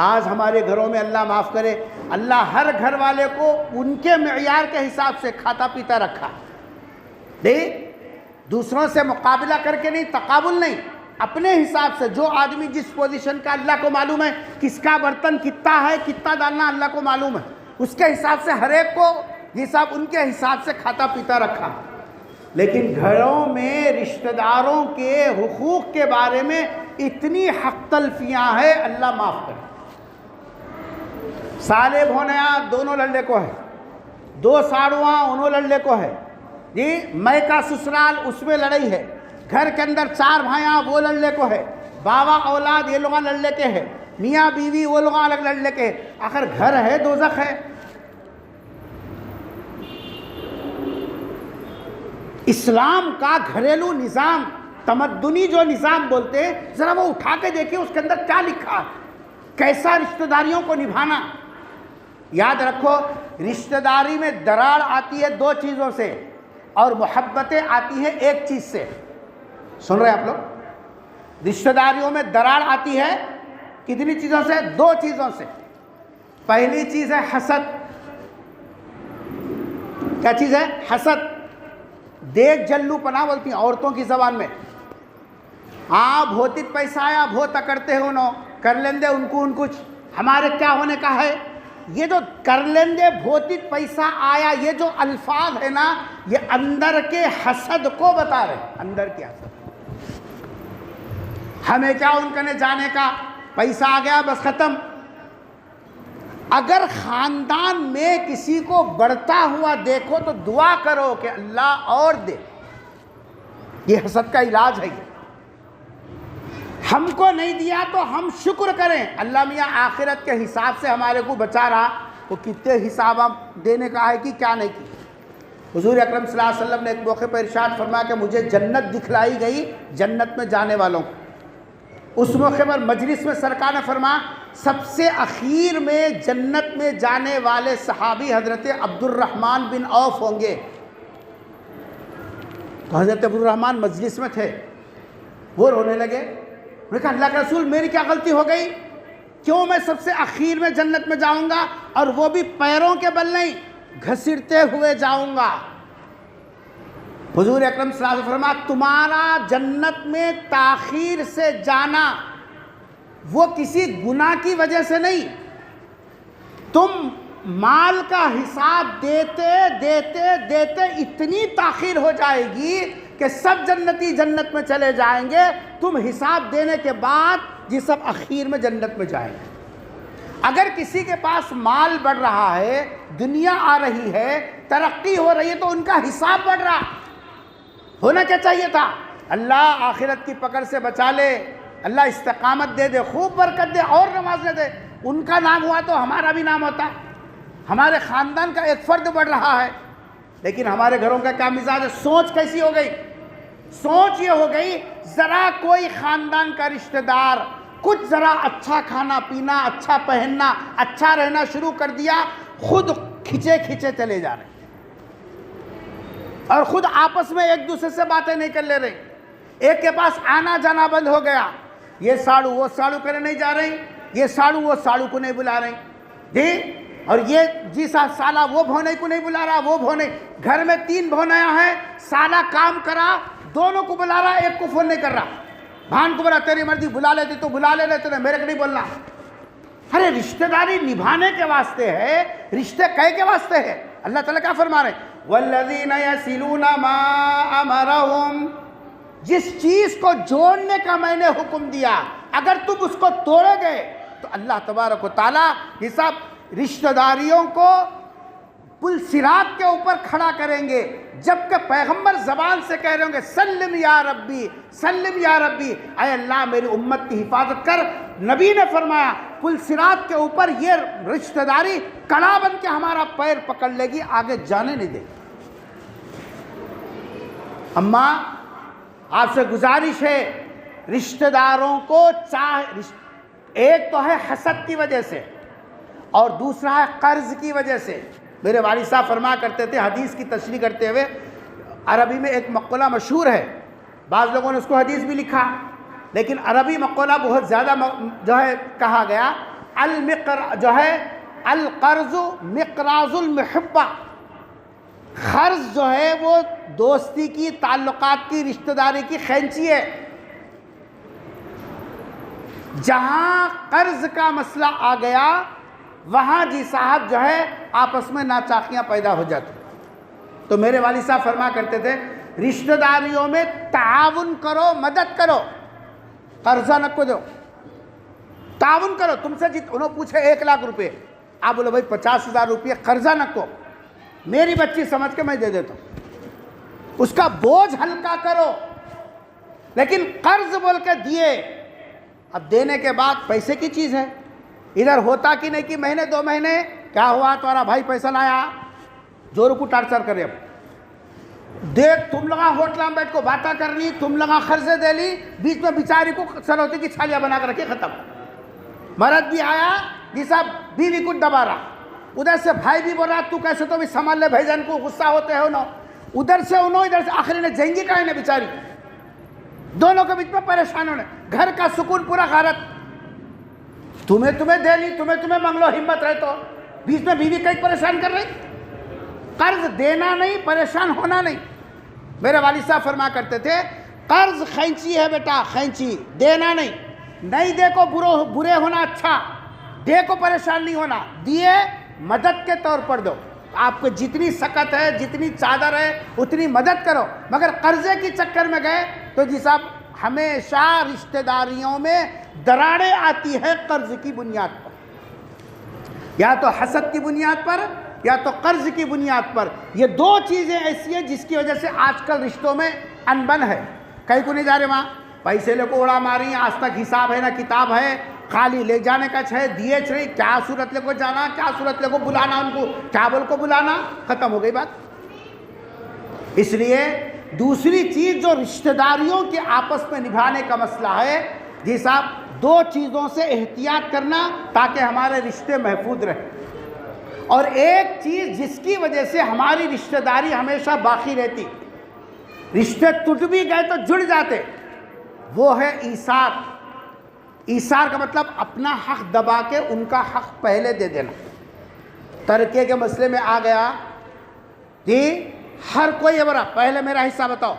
آج ہمارے گھروں میں اللہ معاف کرے، اللہ ہر گھر والے کو ان کے معیار کے حساب سے کھاتا پیتا رکھا. دوسروں سے مقابلہ کر کے نہیں، تقابل نہیں، اپنے حساب سے جو آدمی جس پوزیشن کا اللہ کو معلوم ہے، کس کا برتن کتنا ہے کتنا ڈالنا اللہ کو معلوم ہے، اس کے حساب سے ہر ایک کو جی صاحب ان کے حساب سے کھاتا پیتا رکھا. لیکن گھروں میں رشتہ داروں کے حقوق کے بارے میں اتنی حق تلفیاں ہیں، اللہ معاف کرے. سالے بھونیا دونوں لڑنے کو ہے، دو ساڑواں انہوں لڑنے کو ہے. جی میں کا سسرال اس میں لڑائی ہے، گھر کے اندر چار بھائیاں وہ لڑنے کو ہے، باوا اولاد یہ لوگ لڑنے کے ہیں، میاں بیوی وہ لوگ الگ لڑنے کے ہیں. آخر گھر ہے دوزخ ہے. اسلام کا گھریلو نظام، تمدنی جو نظام بولتے ہیں، ذرا وہ اٹھا کے دیکھیں اس کے اندر کیا لکھا ہے، کیسا رشتہ داریوں کو نبھانا. یاد رکھو رشتہ داری میں دراڑ آتی ہے دو چیزوں سے اور محبتیں آتی ہیں ایک چیز سے. سن رہے ہیں آپ لوگ؟ رشتہ داریوں میں دراڑ آتی ہے کتنی چیزوں سے؟ دو چیزوں سے. پہلی چیز ہے حسد. کیا چیز ہے؟ حسد. دیکھ جلو پنا بولتی ہیں عورتوں کی زبان میں. ہاں بہت پیسہ آیا بہت کرتے ہو نو کر لیں دے ان کو ان کچھ ہمارے کیا ہونے کا ہے. یہ جو کر لیں دے بہت پیسہ آیا یہ جو الفاظ ہے نا یہ اندر کے حسد کو بتا رہے ہیں. اندر کے حسد. ہمیں کیا ان کنے جانے کا، پیسہ آ گیا بس ختم. اگر خاندان میں کسی کو بڑھتا ہوا دیکھو تو دعا کرو کہ اللہ اور دے. یہ حسد کا علاج ہے. ہم کو نہیں دیا تو ہم شکر کریں. اللہ میاں آخرت کے حساب سے ہمارے کو بچا رہا، وہ کتنے حساب ہم دینے کا ہے کہ کیا نہیں کی. حضور اکرم صلی اللہ علیہ وسلم نے ایک موقع پر ارشاد فرمایا کہ مجھے جنت دکھلائی گئی جنت میں جانے والوں کو. اس موقع پر مجلس میں سرکار نے فرمایا سب سے اخیر میں جنت میں جانے والے صحابی حضرت عبد الرحمن بن عوف ہوں گے. تو حضرت عبد الرحمن مجلس میں تھے، وہ رونے لگے. انہوں نے کہا اللہ کے رسول میری کیا غلطی ہو گئی، کیوں میں سب سے اخیر میں جنت میں جاؤں گا اور وہ بھی پیروں کے بل نہیں گھسیٹتے ہوئے جاؤں گا. حضور اکرم صلی اللہ علیہ وسلم فرمایا تمہارا جنت میں تاخیر سے جانا وہ کسی گناہ کی وجہ سے نہیں، تم مال کا حساب دیتے دیتے دیتے اتنی تاخیر ہو جائے گی کہ سب جنتی جنت میں چلے جائیں گے، تم حساب دینے کے بعد یہ سب اخیر میں جنت میں جائیں گے. اگر کسی کے پاس مال بڑھ رہا ہے، دنیا آ رہی ہے، ترقی ہو رہی ہے تو ان کا حساب بڑھ رہا. ہونا کیا چاہیے تھا؟ اللہ آخرت کی پکڑ سے بچا لے، اللہ استقامت دے دے، خوب برکت دے اور نوازے دے۔ ان کا نام ہوا تو ہمارا بھی نام ہوتا، ہمارے خاندان کا ایک فرد بڑھ رہا ہے۔ لیکن ہمارے گھروں کا کیا مزاج ہے؟ سوچ کیسی ہو گئی؟ سوچ یہ ہو گئی، ذرا کوئی خاندان کا رشتہ دار کچھ ذرا اچھا کھانا پینا، اچھا پہننا، اچھا رہنا شروع کر دیا، خود کھچے کھچے چلے جا رہے اور خود آپس میں ایک دوسرے سے باتیں نہیں کر لے رہے۔ ایک کے پاس آنا جانا بند ہو گیا، یہ ساڑو وہ ساڑو کرنے نہیں جا رہی، یہ ساڑو وہ ساڑو کو نہیں بلا رہی جی، اور یہ جی صاحب سالہ وہ بھونے کو نہیں بلا رہا، وہ بھونے، گھر میں 3 بھونیاں ہیں، سالہ کام کرا دونوں کو بلا رہا، ایک کو فون نہیں کر رہا، بھان کو بلا تیری مرضی بلا لیتی تو بلا لے لیتے، میرے کو نہیں بولنا۔ ارے رشتہ داری نبھانے کے واسطے ہے، رشتے کہے کے واسطے ہے۔ اللہ تعالیٰ کیا فرما رہے ہیں؟ وَالَّذِينَ يَصِلُونَ مَا أَمَرَهُمْ، جس چیز کو جوڑنے کا میں نے حکم دیا اگر تم اس کو توڑے گئے تو اللہ تبارک و تعالیٰ یہ سب رشتہ داریوں کو پل صراط کے اوپر کھڑا کریں گے، جبکہ پیغمبر زبان سے کہہ رہے ہوں گے سلم یا ربی، سلم یا ربی، اے اللہ میری امت کی حفاظت کر۔ نبی نے فرمایا پل صراط کے اوپر یہ رشتہ داری کڑا بن کے ہمارا پیر پکڑ لے گی، آگے جانے نہیں دے گی۔ اماں آپ سے گزارش ہے، رشتہ داروں کو ایک تو ہے حسد کی وجہ سے اور دوسرا ہے قرض کی وجہ سے۔ میرے والد صاحب فرما کرتے تھے، حدیث کی تشریح کرتے ہوئے، عربی میں ایک مقولہ مشہور ہے، بعض لوگوں نے اس کو حدیث بھی لکھا، لیکن عربی مقولہ بہت زیادہ جو ہے کہا گیا، القرض مقراض المحبہ، قرض جو ہے وہ دوستی کی، تعلقات کی، رشتہ داری کی خینچی ہے۔ جہاں قرض کا مسئلہ آ گیا وہاں جی صاحب جو ہے آپس میں ناچاکیاں پیدا ہو جاتی۔ تو میرے والد صاحب فرما کرتے تھے رشتہ داریوں میں تعاون کرو، مدد کرو، قرضہ نہ کو دو، تعاون کرو۔ تم سے انہوں پوچھے 1 لاکھ روپے، آپ بولو بھائی 50,000 روپے قرضہ نہ کو، میری بچی سمجھ کے میں دے دیتا ہوں، اس کا بوجھ ہلکا کرو۔ لیکن قرض بول کے دیے، اب دینے کے بعد پیسے کی چیز ہے، ادھر ہوتا کہ نہیں کہ مہینے 2 مہینے کیا ہوا تمہارا بھائی پیسہ لایا، جو رکو ٹارچر کرے، اب دیکھ تم لگا ہوٹل میں بیٹھ کو باتیں کر لی، تم لگا قرضے دے لی، بیچ میں بیچاری کو سلوتے کی چھالیاں بنا کر رکھی، ختم۔ مرد بھی آیا جی صاحب بیوی کو دبا رہا، ادھر سے بھائی بھی بول رہا تو کیسے تو بھی سنبھال لے بھائی جان کو، غصہ ہوتے ہیں انہوں، ادھر سے ادھر سے، آخری نے جنگی کا ہے بیچاری، دونوں کے بیچ میں پریشان ہونے، گھر کا سکون پورا غارت، تمہیں دے لی، تمہیں منگلو، ہمت رہے تو بیچ میں بیوی کئی پریشان کر رہی۔ قرض دینا نہیں، پریشان ہونا نہیں۔ میرے والد صاحب فرما کرتے تھے قرض خینچی ہے بیٹا، خینچی، دینا نہیں دے کو برے ہونا اچھا، دے کو پریشان نہیں ہونا، دیے مدد کے طور پر دو، آپ کو جتنی سکت ہے، جتنی چادر ہے اتنی مدد کرو، مگر قرضے کی چکر میں گئے تو جی صاحب ہمیشہ رشتہ داریوں میں دراڑیں آتی ہیں قرض کی بنیاد پر، یا تو حسد کی بنیاد پر یا تو قرض کی بنیاد پر۔ یہ 2 چیزیں ایسی ہیں جس کی وجہ سے آج کل رشتوں میں انبن ہے۔ کہیں کو نہیں جا رہے وہاں، پیسے لے کو اڑا ماری ہیں، آج تک حساب ہے نہ کتاب ہے، خالی لے جانے کا ہے، دیے چھڑی، کیا صورت لے کو جانا، کیا صورت لے کو بلانا، ان کو کیا بول کو بلانا، ختم ہو گئی بات۔ اس لیے دوسری چیز جو رشتہ داریوں کے آپس میں نبھانے کا مسئلہ ہے جی صاحب، 2 چیزوں سے احتیاط کرنا تاکہ ہمارے رشتے محفوظ رہیں، اور ایک چیز جس کی وجہ سے ہماری رشتہ داری ہمیشہ باقی رہتی، رشتے ٹوٹ بھی گئے تو جڑ جاتے، وہ ہے ایثار۔ ایثار کا مطلب اپنا حق دبا کے ان کا حق پہلے دے دینا۔ ترکے کے مسئلے میں آ گیا جی، ہر کوئی یہ بڑا پہلے میرا حصہ بتاؤ،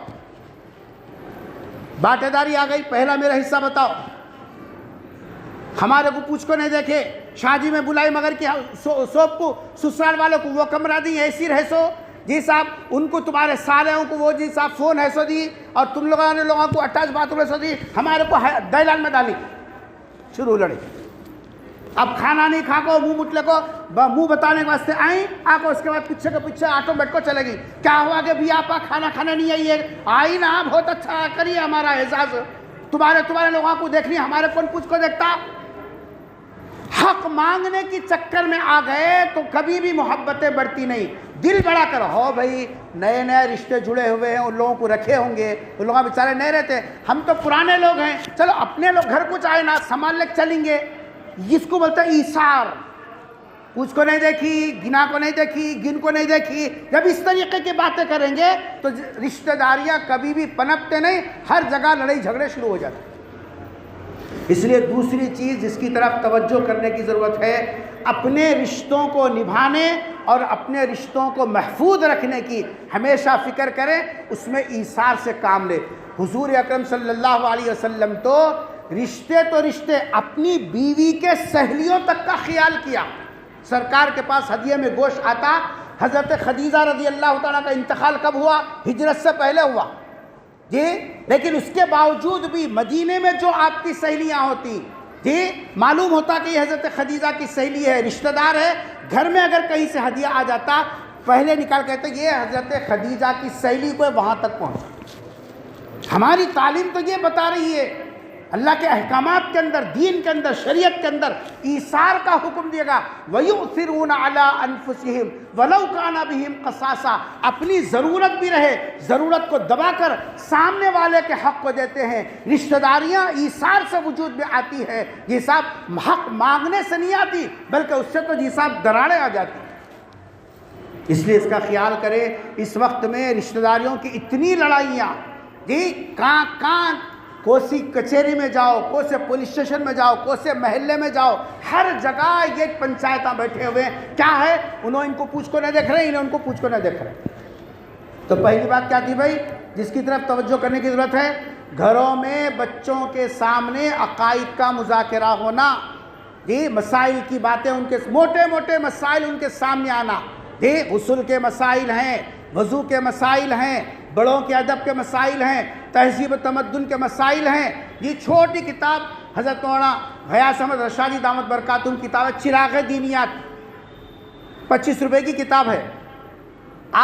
باٹے داری آ گئی، پہلا میرا حصہ بتاؤ، ہمارے کو پوچھ کو نہیں دیکھے، شادی میں بلائی مگر کیا سوپ کو، سسرال والوں کو وہ کمرہ دی، ایسی رہ سو جی صاحب، ان کو تمہارے سالوں کو وہ جی صاحب فون ہے سو دی، اور تم لوگوں کو 28 باتھ روم ہے سو دی، ہمارے کو دہلان میں ڈالی، شروع لڑی۔ اب کھانا نہیں کھا کو منہ مٹلے کو منہ بتانے کے واسطے آئیں آ کو، اس کے بعد پیچھے کے پیچھے آٹومیٹک کو چلے گی. کیا ہوا کہ بھی آپ کھانا کھانے نہیں آئی ہے؟ آئی نا، بہت اچھا کریے ہمارا اعزاز. تمہارے لوگوں کو دیکھ لی، ہمارے کون کچھ کو دیکھتا. حق مانگنے کی چکر میں آ گئے تو کبھی بھی محبتیں بڑھتی نہیں. دل بڑا کرو. ہو بھائی نئے نئے رشتے جڑے ہوئے ہیں، ان لوگوں کو رکھے ہوں گے، ان لوگوں بیچارے نہیں رہتے. ہم تو پرانے لوگ ہیں، چلو اپنے لوگ گھر کچھ آئے نا سنبھال لے چلیں گے. جس کو بولتا ہے ایثار. کچھ کو نہیں دیکھی، گنا کو نہیں دیکھی، گن کو نہیں دیکھی. جب اس طریقے کی باتیں کریں گے تو رشتہ داریاں کبھی بھی پنپتے نہیں، ہر جگہ لڑائی جھگڑے شروع ہو جاتے. اس لیے دوسری چیز جس کی طرف توجہ کرنے کی ضرورت ہے، اپنے رشتوں کو نبھانے اور اپنے رشتوں کو محفوظ رکھنے کی ہمیشہ فکر کریں، اس میں ایثار سے کام لے. حضور اکرم صلی اللہ علیہ وسلم تو رشتے اپنی بیوی کے سہیلیوں تک کا خیال کیا. سرکار کے پاس ہدیے میں گوشت آتا. حضرت خدیجہ رضی اللہ تعالیٰ کا انتقال کب ہوا؟ ہجرت سے پہلے ہوا جی. لیکن اس کے باوجود بھی مدینے میں جو آپ کی سہیلیاں ہوتی جی، معلوم ہوتا کہ یہ حضرت خدیجہ کی سہیلی ہے، رشتہ دار ہے. گھر میں اگر کہیں سے ہدیہ آ جاتا، پہلے نکال کہتے یہ حضرت خدیجہ کی سہیلی کو وہاں تک پہنچا. ہماری تعلیم تو یہ بتا رہی ہے، اللہ کے احکامات کے اندر، دین کے اندر، شریعت کے اندر ایثار کا حکم دے گا. وَيُؤْثِرُونَ عَلَىٰ أَنفُسِهِمْ وَلَوْ كَانَ بِهِمْ خَصَاصَةٌ. اپنی ضرورت بھی رہے، ضرورت کو دبا کر سامنے والے کے حق کو دیتے ہیں. رشتہ داریاں ایثار سے وجود میں آتی ہے. یہ صاحب حق مانگنے سے نہیں آتی، بلکہ اس سے تو جی صاحب دراڑیں آ جاتی. اس لیے اس کا خیال کرے. اس وقت میں رشتہ داریوں کی اتنی لڑائیاں جی، کہاں کوسی کچہری میں جاؤ، کوسے پولیس اسٹیشن میں جاؤ، کوسے محلے میں جاؤ، ہر جگہ یہ پنچایتاں بیٹھے ہوئے ہیں. کیا ہے؟ انہوں ان کو پوچھ کو نہیں دیکھ رہے، انہیں ان کو پوچھ کو نہیں دیکھ رہے. تو پہلی بات کیا تھی بھائی جس کی طرف توجہ کرنے کی ضرورت ہے؟ گھروں میں بچوں کے سامنے عقائد کا مذاکرہ ہونا جی، مسائل کی باتیں، ان کے موٹے موٹے مسائل ان کے سامنے آنا جی. غسل کے مسائل ہیں، وضو کے مسائل ہیں، بڑوں کے ادب کے مسائل ہیں، تہذیب و تمدن کے مسائل ہیں. یہ چھوٹی کتاب حضرت مولانا غیاث احمد رشادی دامت برکاتہم کتاب ہے چراغ دینیات، 25 روپے کی کتاب ہے.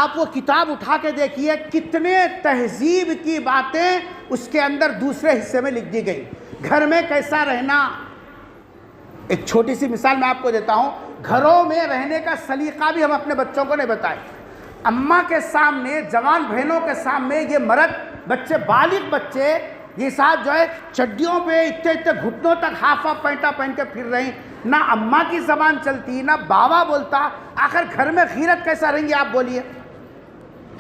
آپ وہ کتاب اٹھا کے دیکھیے کتنے تہذیب کی باتیں اس کے اندر دوسرے حصے میں لکھ دی گئی. گھر میں کیسا رہنا، ایک چھوٹی سی مثال میں آپ کو دیتا ہوں. گھروں میں رہنے کا سلیقہ بھی ہم اپنے بچوں کو نہیں بتائیں. اماں کے سامنے، جوان بہنوں کے سامنے یہ مرد بچے، بالغ بچے یہ صاحب جو ہے چڈیوں پہ اتنے گھٹنوں تک ہافا پینٹا پہن کے پھر رہی. نہ اماں کی زبان چلتی، نہ بابا بولتا. آخر گھر میں غیرت کیسا رہیں گی آپ بولیے؟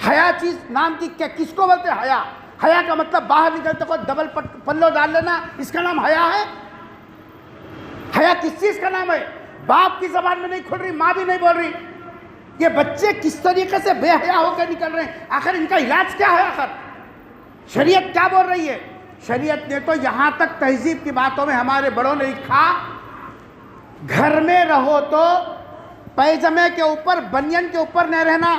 حیا چیز نام کی کیا، کس کو بولتے ہیں حیا؟ حیا کا مطلب باہر نکلتے کو ڈبل پلو ڈال لینا، اس کا نام حیا ہے؟ حیا کس چیز کا نام ہے؟ باپ کی زبان میں نہیں کھل رہی، ماں بھی نہیں بول رہی. یہ بچے کس طریقے سے بے حیا ہو کے نکل رہے ہیں. آخر ان کا علاج کیا ہے؟ آخر شریعت کیا بول رہی ہے؟ شریعت نے تو یہاں تک تہذیب کی باتوں میں ہمارے بڑوں نے لکھا، گھر میں رہو تو پیجامے کے اوپر، بنین کے اوپر نہیں رہنا.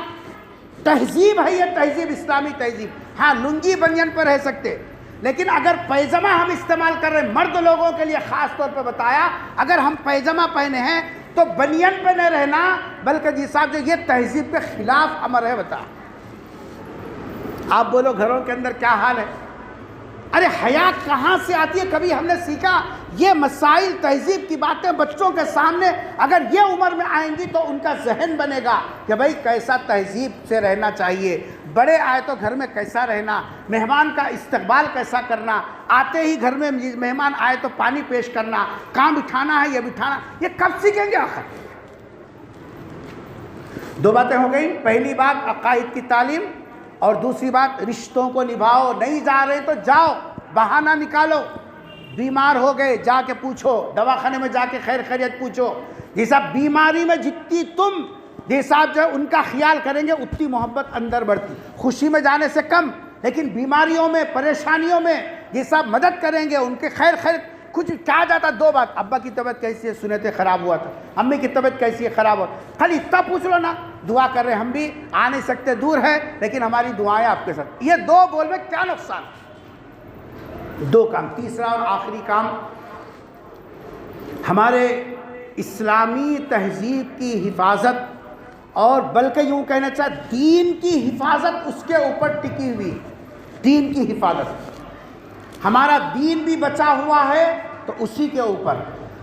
تہذیب ہے یہ، تہذیب، اسلامی تہذیب. ہاں لنگی بنین پر رہ سکتے، لیکن اگر پیجامہ ہم استعمال کر رہے ہیں، مرد لوگوں کے لیے خاص طور پہ بتایا، اگر ہم پیجامہ پہنے ہیں تو بنین پہ نہیں رہنا، بلکہ جی صاحب جو یہ تہذیب کے خلاف امر ہے. بتا آپ بولو گھروں کے اندر کیا حال ہے؟ ارے حیا کہاں سے آتی ہے؟ کبھی ہم نے سیکھا؟ یہ مسائل، تہذیب کی باتیں بچوں کے سامنے اگر یہ عمر میں آئیں گی تو ان کا ذہن بنے گا کہ بھائی کیسا تہذیب سے رہنا چاہیے. بڑے آئے تو گھر میں کیسا رہنا، مہمان کا استقبال کیسا کرنا، آتے ہی گھر میں مہمان آئے تو پانی پیش کرنا، کہاں بٹھانا ہے یہ بٹھانا. یہ کب سیکھیں گے آخر؟ دو باتیں ہو گئیں. پہلی بات عقائد کی تعلیم، اور دوسری بات رشتوں کو نبھاؤ. نہیں جا رہے تو جاؤ، بہانہ نکالو. بیمار ہو گئے جا کے پوچھو، دواخانے میں جا کے خیر خیریت پوچھو. یہ صاحب بیماری میں جتنی تم یہ صاحب جو ہے ان کا خیال کریں گے اتنی محبت اندر بڑھتی. خوشی میں جانے سے کم، لیکن بیماریوں میں، پریشانیوں میں یہ صاحب مدد کریں گے، ان کے خیر کچھ کہا جاتا. دو بات، ابا کی طبیعت کیسی ہے؟ سنتے خراب ہوا تھا. امی کی طبیعت کیسی ہے؟ خراب ہوا. خالی اتنا پوچھ لو نا، دعا کر رہے. ہم بھی آ نہیں سکتے، دور ہے، لیکن ہماری دعائیں آپ کے ساتھ. یہ دو بول میں کیا نقصان؟ دو کام. تیسرا اور آخری کام، ہمارے اسلامی تہذیب کی حفاظت اور بلکہ یوں کہنا چاہے دین کی حفاظت اس کے اوپر ٹکی ہوئی. دین کی حفاظت، ہمارا دین بھی بچا ہوا ہے تو اسی کے اوپر،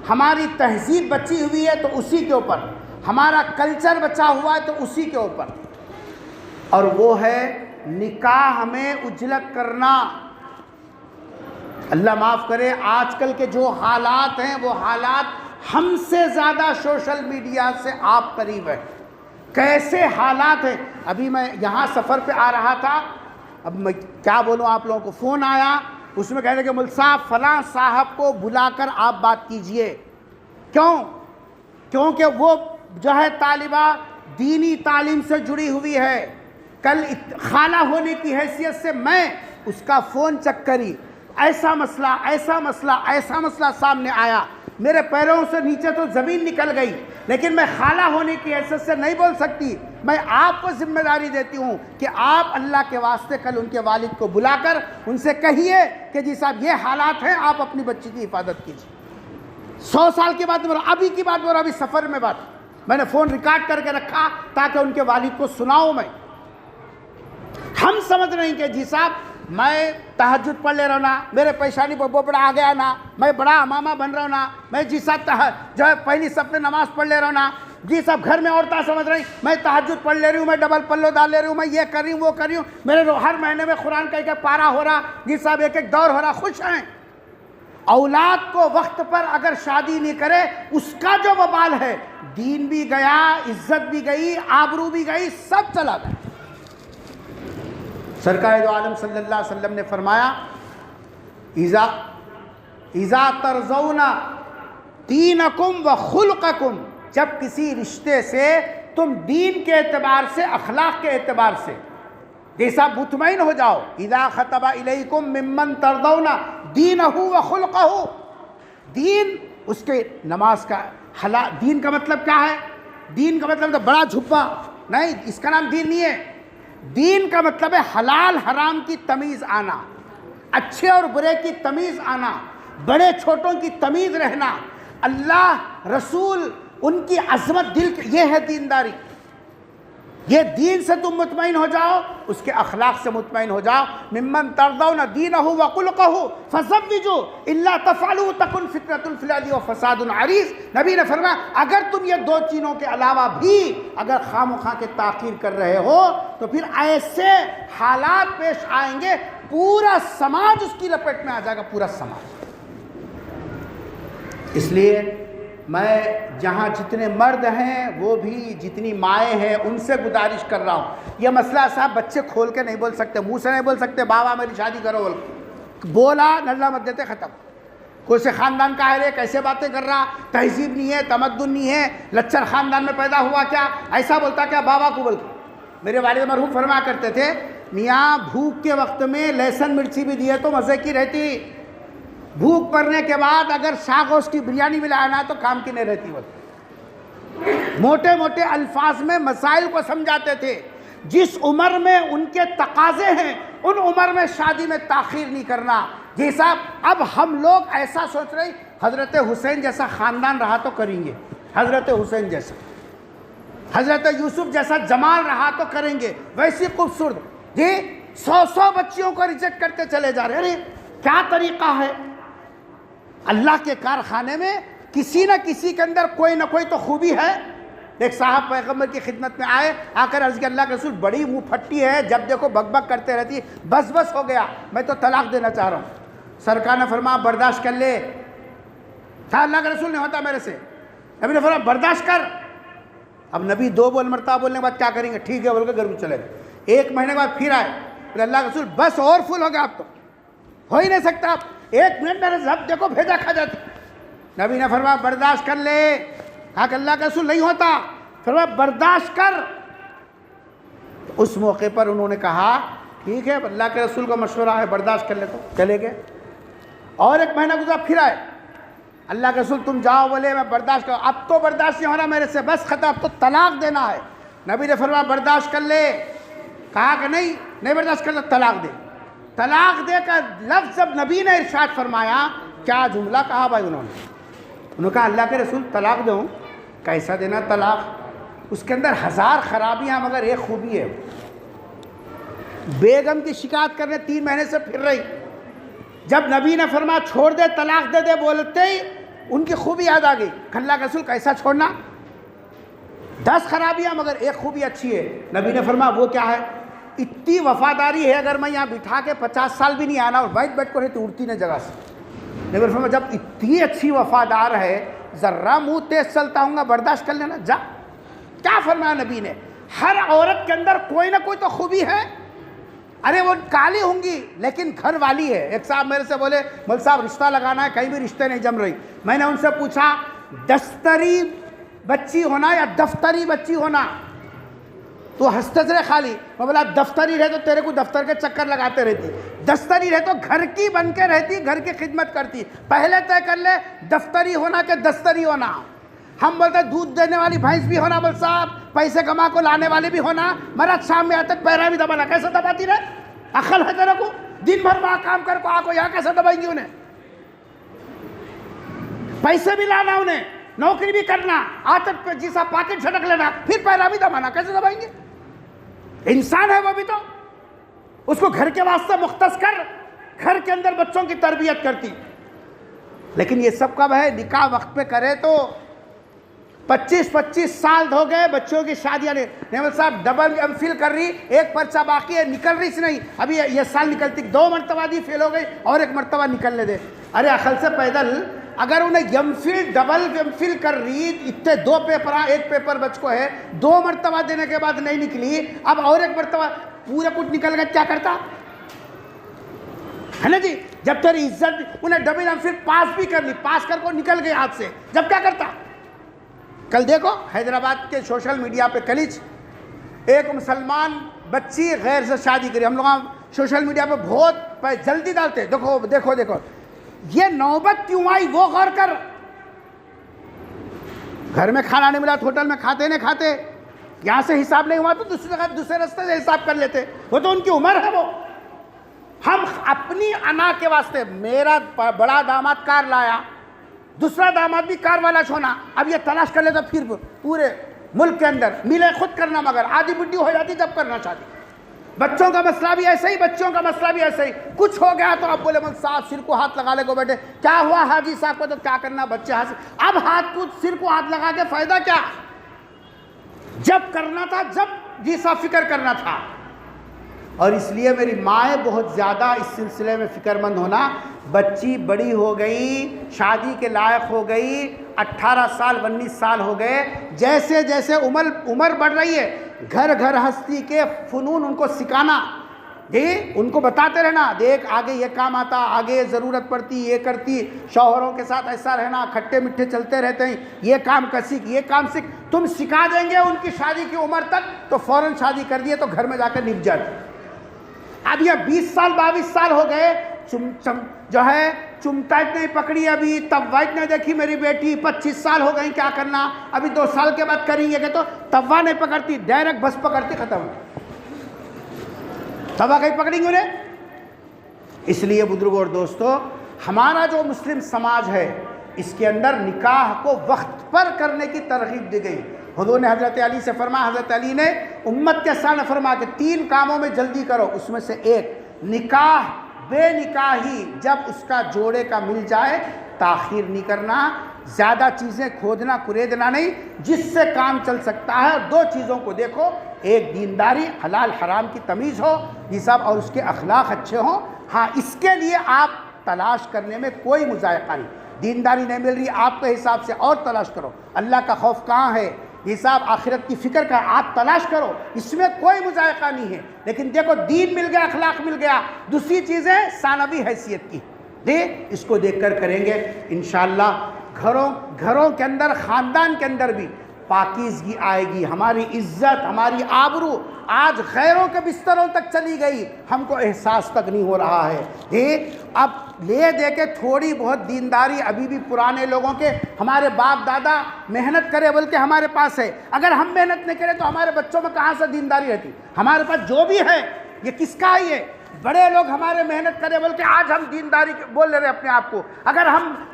ہماری تہذیب بچی ہوئی ہے تو اسی کے اوپر، ہمارا کلچر بچا ہوا ہے تو اسی کے اوپر، اور وہ ہے نکاح میں اجلت کرنا. اللہ معاف کرے، آج کل کے جو حالات ہیں وہ حالات ہم سے زیادہ سوشل میڈیا سے آپ قریب ہیں. کیسے حالات ہیں. ابھی میں یہاں سفر پہ آ رہا تھا، اب میں کیا بولوں آپ لوگوں کو، فون آیا، اس میں کہہ رہے کہ مل صاحب فلاں صاحب کو بلا کر آپ بات کیجئے. کیونکہ وہ جو ہے طالبہ دینی تعلیم سے جڑی ہوئی ہے. کل خالہ ہونے کی حیثیت سے میں اس کا فون چیک کری، ایسا مسئلہ سامنے آیا، میرے پیروں سے نیچے تو زمین نکل گئی، لیکن میں خالہ ہونے کی حیثیت سے نہیں بول سکتی. میں آپ کو ذمہ داری دیتی ہوں کہ آپ اللہ کے واسطے کل ان کے والد کو بلا کر ان سے کہیے کہ جی صاحب یہ حالات ہیں، آپ اپنی بچی کی حفاظت کیجیے. 100 سال کی بات بولا، ابھی کی بات بولا، ابھی سفر میں بات، میں نے فون ریکارڈ کر کے رکھا تاکہ ان کے والد کو سناؤں. میں ہم سمجھ رہے ہیں کہ جی صاحب میں تہجد پڑھ لے رہا ہوں نا، میرے پیشانی پر بوپڑا آ گیا نا، میں بڑا امامہ بن رہا ہوں نا، میں جی صاحب جو ہے پہلی صف میں نماز پڑھ لے رہا ہوں نا، جی صاحب گھر میں عورتیں سمجھ رہی میں تہجد پڑھ لے رہی ہوں، میں ڈبل پلو ڈال لے رہی ہوں، میں یہ کر رہی ہوں وہ کر رہی ہوں، میرے ہر مہینے میں قرآن کا ایک پارہ ہو رہا، جی صاحب ایک دور ہو رہا. خوش ہیں. اولاد کو وقت پر اگر شادی نہیں کرے اس کا جو وبال ہے، دین بھی گیا، عزت بھی گئی، آبرو بھی گئی، سب چلا گیا. سرکار دو عالم صلی اللہ علیہ وسلم نے فرمایا اذا ترضون دینکم و خلقکم، جب کسی رشتے سے تم دین کے اعتبار سے، اخلاق کے اعتبار سے جیسا مطمئن ہو جاؤ. اذا خطب الیکم ممن ترضون دینہ و خلقہ، دین اس کے نماز کا دین کا مطلب کیا ہے؟ دین کا مطلب تو بڑا جھپا نہیں، اس کا نام دین نہیں ہے. دین کا مطلب ہے حلال حرام کی تمیز آنا، اچھے اور برے کی تمیز آنا، بڑے چھوٹوں کی تمیز رہنا، اللہ رسول ان کی عظمت دل کے، یہ ہے دینداری. یہ دین سے تم مطمئن ہو جاؤ، اس کے اخلاق سے مطمئن ہو جاؤ. ممن ترضون دینہ و خلقہ فزوجوا الا تفعلوا تکن فتنۃ فی الارض وفساد عریض. نبی نے فرمایا اگر تم یہ دو چیزوں کے علاوہ بھی اگر خواہ مخواہ کے تاخیر کر رہے ہو تو پھر ایسے حالات پیش آئیں گے، پورا سماج اس کی لپیٹ میں آ جائے گا، پورا سماج. اس لیے میں جہاں جتنے مرد ہیں وہ بھی جتنی مائیں ہیں ان سے گزارش کر رہا ہوں. یہ مسئلہ صاحب بچے کھول کے نہیں بول سکتے، منہ سے نہیں بول سکتے بابا میری شادی کرو، بولا نلہ مت دیتے ختم. کوئی سے خاندان کا ہے، کیسے باتیں کر رہا، تہذیب نہیں ہے، تمدن نہیں ہے، لچر خاندان میں پیدا ہوا کیا، ایسا بولتا کیا بابا کو بولتا. میرے والد مرحوم فرمایا کرتے تھے میاں بھوک کے وقت میں لہسن مرچی بھی دیے تو مزے کی رہتی، بھوک پڑنے کے بعد اگر شاہ گوشت کی بریانی بھی لانا تو کام کی نہیں رہتی. وہ موٹے موٹے الفاظ میں مسائل کو سمجھاتے تھے. جس عمر میں ان کے تقاضے ہیں ان عمر میں شادی میں تاخیر نہیں کرنا. جی صاحب اب ہم لوگ ایسا سوچ رہے حضرت حسین جیسا خاندان رہا تو کریں گے، حضرت حسین جیسا، حضرت یوسف جیسا جمال رہا تو کریں گے، ویسی خوبصورت. جی 100 بچیوں کو ریجیکٹ کرتے چلے جا رہے. ارے کیا طریقہ ہے؟ اللہ کے کارخانے میں کسی نہ کسی کے اندر کوئی نہ کوئی تو خوبی ہے. ایک صاحب پیغمبر کی خدمت میں آئے، آ کر عرض کیا اللہ کے رسول بڑی منہ پھٹی ہے، جب دیکھو بک بک کرتے رہتی ہے، بس ہو گیا، میں تو طلاق دینا چاہ رہا ہوں. سرکار نے فرمایا برداشت کر لے. تھا اللہ کے رسول نہیں ہوتا میرے سے. نبی نے فرمایا برداشت کر. اب نبی 2 مرتبہ بولنے کے بعد کیا کریں گے؟ ٹھیک ہے بول کے گھر میں چلے گئے. 1 مہینے کے بعد پھر آئے، پھر اللہ کے رسول بس اور فل ہو گیا، آپ تو ہو ہی نہیں سکتا، آپ 1 منٹ میرے سب دیکھو بھیجا کھا جاتی. نبی نے فرمایا برداشت کر لے. کہا کہ اللہ کا رسول نہیں ہوتا. فرمایا برداشت کر. اس موقع پر انہوں نے کہا ٹھیک ہے اللہ کے رسول کا مشورہ ہے، برداشت کر لے. تو چلے گئے. اور 1 مہینہ گزرا، پھر آئے. اللہ کے رسول تم جاؤ، بولے میں برداشت کروں. اب تو برداشت نہیں ہو رہا میرے سے، بس ختم، اب تو طلاق دینا ہے. نبی نے فرمایا برداشت کر لے. کہا کہ نہیں برداشت کر لے، طلاق دے. طلاق دے کا لفظ جب نبی نے ارشاد فرمایا، کیا جملہ کہا بھائی انہوں نے. انہوں نے کہا اللہ کے رسول طلاق دوں؟ کیسا دینا طلاق؟ اس کے اندر 1000 خرابیاں مگر ایک خوبی ہے. بیگم کی شکایت کرنے 3 مہینے سے پھر رہی. جب نبی نے فرمایا چھوڑ دے طلاق دے دے بولتے ہی ان کی خوبی یاد آ گئی. اللہ کے رسول کیسا چھوڑنا؟ 10 خرابیاں مگر ایک خوبی اچھی ہے. نبی نے فرمایا وہ کیا ہے؟ اتنی وفاداری ہے اگر میں یہاں بٹھا کے 50 سال بھی نہیں آنا اور بیٹھ کو رہتی اڑتی نہیں جگہ سے. نبی نے فرمایا جب اتنی اچھی وفادار ہے ذرا منہ تیز چلتا ہوں گا برداشت کر لینا جا. کیا فرمایا نبی نے؟ ہر عورت کے اندر کوئی نہ کوئی تو خوبی ہے. ارے وہ کالی ہوں گی لیکن گھر والی ہے. ایک صاحب میرے سے بولے مول صاحب رشتہ لگانا ہے, کہیں بھی رشتے نہیں جم رہی. میں نے ان سے پوچھا دستری بچی ہونا یا دفتری بچی ہونا؟ تو ہنستے رہے خالی. میں بولا دفتری رہے تو تیرے کو دفتر کے چکر لگاتے رہتی, دستری رہے تو گھر کی بن کے رہتی, گھر کی خدمت کرتی. پہلے طے کر لے دفتری ہونا کہ دستری ہونا. ہم بولتے دودھ دینے والی بھینس بھی ہونا بول صاحب, پیسے کما کو لانے والے بھی ہونا, مرد شام میں آتے پیرا بھی دبانا. کیسے دباتی رہے؟ عقل ہے تیرے کو؟ دن بھر وہاں کام کر کو آ کو یہاں کیسے دبائیں گی انہیں؟ پیسے بھی لانا انہیں, نوکری بھی کرنا, عادت پہ جیسا پاکٹ جھٹک لینا, پھر پیرا بھی دبانا. کیسے دبائیں گے؟ انسان ہے وہ بھی, تو اس کو گھر کے واسطے مختص کر, گھر کے اندر بچوں کی تربیت کرتی. لیکن یہ سب کب ہے؟ نکاح وقت پہ کرے تو 25 سال ہو گئے بچوں کی شادیاں نہیں. نعمت صاحب ڈبل ایم فل کر رہی, ایک پرچہ باقی ہے, نکل رہی سے نہیں, ابھی یہ سال نکلتی, 2 مرتبہ دی فیل ہو گئی اور 1 مرتبہ نکلنے دے. ارے عقل سے پیدل, اگر انہیں M Phil double M Phil کر رہی, اتنے 2 پیپر, 1 پیپر بچ کو ہے, 2 مرتبہ دینے کے بعد نہیں نکلی, اب اور 1 مرتبہ پورے کچھ نکل گئے, کیا کرتا ہے نا جی؟ جب تیری عزت, انہیں ڈبل ایم فل پاس بھی کر لی, پاس کر کو نکل گئے ہاتھ سے, جب کیا کرتا؟ کل دیکھو حیدرآباد کے سوشل میڈیا پہ کلچ, ایک مسلمان بچی غیر سے شادی کری. ہم لوگ سوشل میڈیا پہ بہت جلدی ڈالتے, دیکھو دیکھو دیکھو, یہ نوبت کیوں آئی وہ غور کر. گھر میں کھانا نہیں ملا تو ہوٹل میں کھاتے نہیں کھاتے, یہاں سے حساب نہیں ہوا تو دوسری جگہ دوسرے راستے سے حساب کر لیتے. وہ تو ان کی عمر ہے. وہ ہم اپنی انا کے واسطے, میرا بڑا داماد کار لایا, دوسرا داماد بھی کار والا چھونا, اب یہ تلاش کر لیتا پھر پورے ملک کے اندر ملے خود کرنا, مگر آدھی بڈی ہو جاتی جب کرنا شادی. بچوں کا مسئلہ بھی ایسے ہی, بچوں کا مسئلہ بھی ایسے ہی. کچھ ہو گیا تو اب بولے مول صاحب سر کو ہاتھ لگا لے کو بیٹھے, کیا ہوا حاجی صاحب کو, تو کیا کرنا بچے ہاتھ سے. اب ہاتھ کو سر کو ہاتھ لگا کے فائدہ کیا؟ جب کرنا تھا جب جیسا فکر کرنا تھا. اور اس لیے میری مائیں بہت زیادہ اس سلسلے میں فکر مند ہونا. بچی بڑی ہو گئی, شادی کے لائق ہو گئی, 18 سال 19 سال ہو گئے, جیسے جیسے عمر بڑھ رہی ہے, گھر گھر ہستی کے فنون ان کو سکھانا, جی ان کو بتاتے رہنا, دیکھ آگے یہ کام آتا, آگے ضرورت پڑتی, یہ کرتی, شوہروں کے ساتھ ایسا رہنا, کھٹے میٹھے چلتے رہتے ہیں, یہ کام کا سیکھ, یہ کام سیکھ. تم سکھا دیں گے ان کی شادی کی عمر تک تو فوراً شادی کر دیے تو گھر میں جا کر نپ جاتی. اب یہ 20 سال 22 سال ہو گئے, جو ہے چمٹائٹ نہیں پکڑی ابھی, توائٹ نہیں دیکھی میری بیٹی, 25 سال ہو گئی, کیا کرنا, ابھی 2 سال کے بعد کریں گے کہ تو توا نہیں پکڑتی, ڈائریکٹ بس پکڑتی, ختم. توا کہیں پکڑیں گے انہیں. اس لیے بزرگوں اور دوستو, ہمارا جو مسلم سماج ہے اس کے اندر نکاح کو وقت پر کرنے کی ترغیب دی گئی. حضور نے حضرت علی سے فرمایا, حضرت علی نے امت کے سامنے فرمایا کہ 3 کاموں میں جلدی کرو, اس میں سے ایک نکاح, بے نکاحی جب اس کا جوڑے کا مل جائے تاخیر نہیں کرنا, زیادہ چیزیں کھودنا کریدنا نہیں, جس سے کام چل سکتا ہے. 2 چیزوں کو دیکھو, ایک دینداری, حلال حرام کی تمیز ہو یہ سب, اور اس کے اخلاق اچھے ہوں. ہاں اس کے لیے آپ تلاش کرنے میں کوئی مذائقہ نہیں. دینداری نہیں مل رہی آپ کے حساب سے اور تلاش کرو, اللہ کا خوف کہاں ہے, حساب آخرت کی فکر کا آپ تلاش کرو, اس میں کوئی مذائقہ نہیں ہے. لیکن دیکھو دین مل گیا, اخلاق مل گیا, دوسری چیزیں ثانوی حیثیت کی, اس کو دیکھ کر کریں گے انشاءاللہ. گھروں کے اندر, خاندان کے اندر بھی پاکیزگی آئے گی. ہماری عزت, ہماری آبرو آج غیروں کے بستروں تک چلی گئی, ہم کو احساس تک نہیں ہو رہا ہے. اب لے دے کے تھوڑی بہت دینداری ابھی بھی پرانے لوگوں کے, ہمارے باپ دادا محنت کرے بلکہ ہمارے پاس ہے, اگر ہم محنت نہیں کریں تو ہمارے بچوں میں کہاں سے دینداری رہتی. ہمارے پاس جو بھی ہے یہ کس کا ہی ہے, بڑے لوگ ہمارے محنت کرے بول کے آج ہم دینداری بول لے رہے اپنے آپ کو. اگر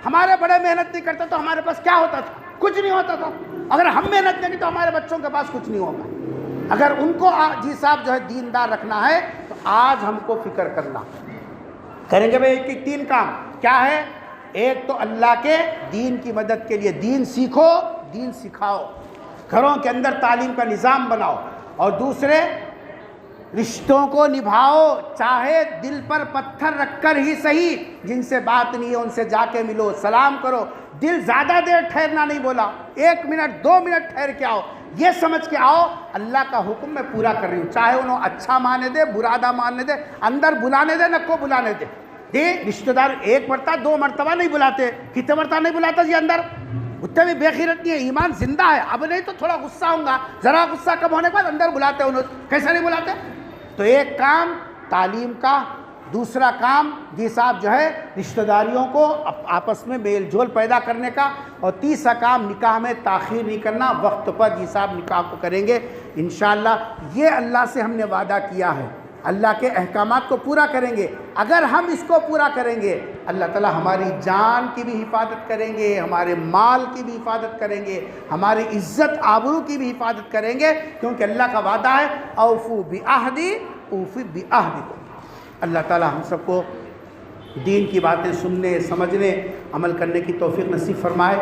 ہمارے بڑے محنت نہیں کرتے تو ہمارے پاس کیا ہوتا تھا؟ کچھ نہیں ہوتا تھا. اگر ہم محنت نہیں تو ہمارے بچوں کے پاس کچھ نہیں ہوگا. اگر ان کو جی صاحب جو ہے دیندار رکھنا ہے تو آج ہم کو فکر کرنا کریں گے. بھائی ایک 3 کام کیا ہے؟ ایک تو اللہ کے دین کی مدد کے لیے دین سیکھو، دین سکھاؤ، گھروں کے اندر تعلیم کا نظام بناؤ. اور دوسرے رشتوں کو نبھاؤ، چاہے دل پر پتھر رکھ کر ہی صحیح، جن سے بات نہیں ہے ان سے جا کے ملو، سلام کرو. دل زیادہ دیر ٹھہرنا نہیں بولا، 1 منٹ 2 منٹ ٹھہر کے آؤ، یہ سمجھ کے آؤ اللہ کا حکم میں پورا کر رہی ہوں، چاہے انہوں اچھا مانے دے برا نہ ماننے دے، اندر بلانے دے نہ کو بلانے دے. رشتہ دار 1 مرتبہ 2 مرتبہ نہیں بلاتے، کتنے مرتبہ نہیں بلاتا جی اندر، اتنے بھی بے خیرت نہیں ہے، ایمان زندہ ہے. اب نہیں تو تھوڑا غصہ ہوں گا، ذرا غصہ کم ہونے کے بعد اندر بلاتے انہوں. کیسے نہیں بلاتے؟ تو ایک کام تعلیم کا، دوسرا کام جی صاحب جو ہے رشتہ داریوں کو آپس میں میل جول پیدا کرنے کا، اور تیسرا کام نکاح میں تاخیر نہیں کرنا، وقت پر جی صاحب نکاح کو کریں گے انشاءاللہ. یہ اللہ سے ہم نے وعدہ کیا ہے، اللہ کے احکامات کو پورا کریں گے. اگر ہم اس کو پورا کریں گے اللہ تعالی ہماری جان کی بھی حفاظت کریں گے، ہمارے مال کی بھی حفاظت کریں گے، ہماری عزت آبرو کی بھی حفاظت کریں گے، کیونکہ اللہ کا وعدہ ہے اوفو بعہدی اوفی بعہدکم. اللہ تعالی ہم سب کو دین کی باتیں سننے، سمجھنے، عمل کرنے کی توفیق نصیب فرمائے.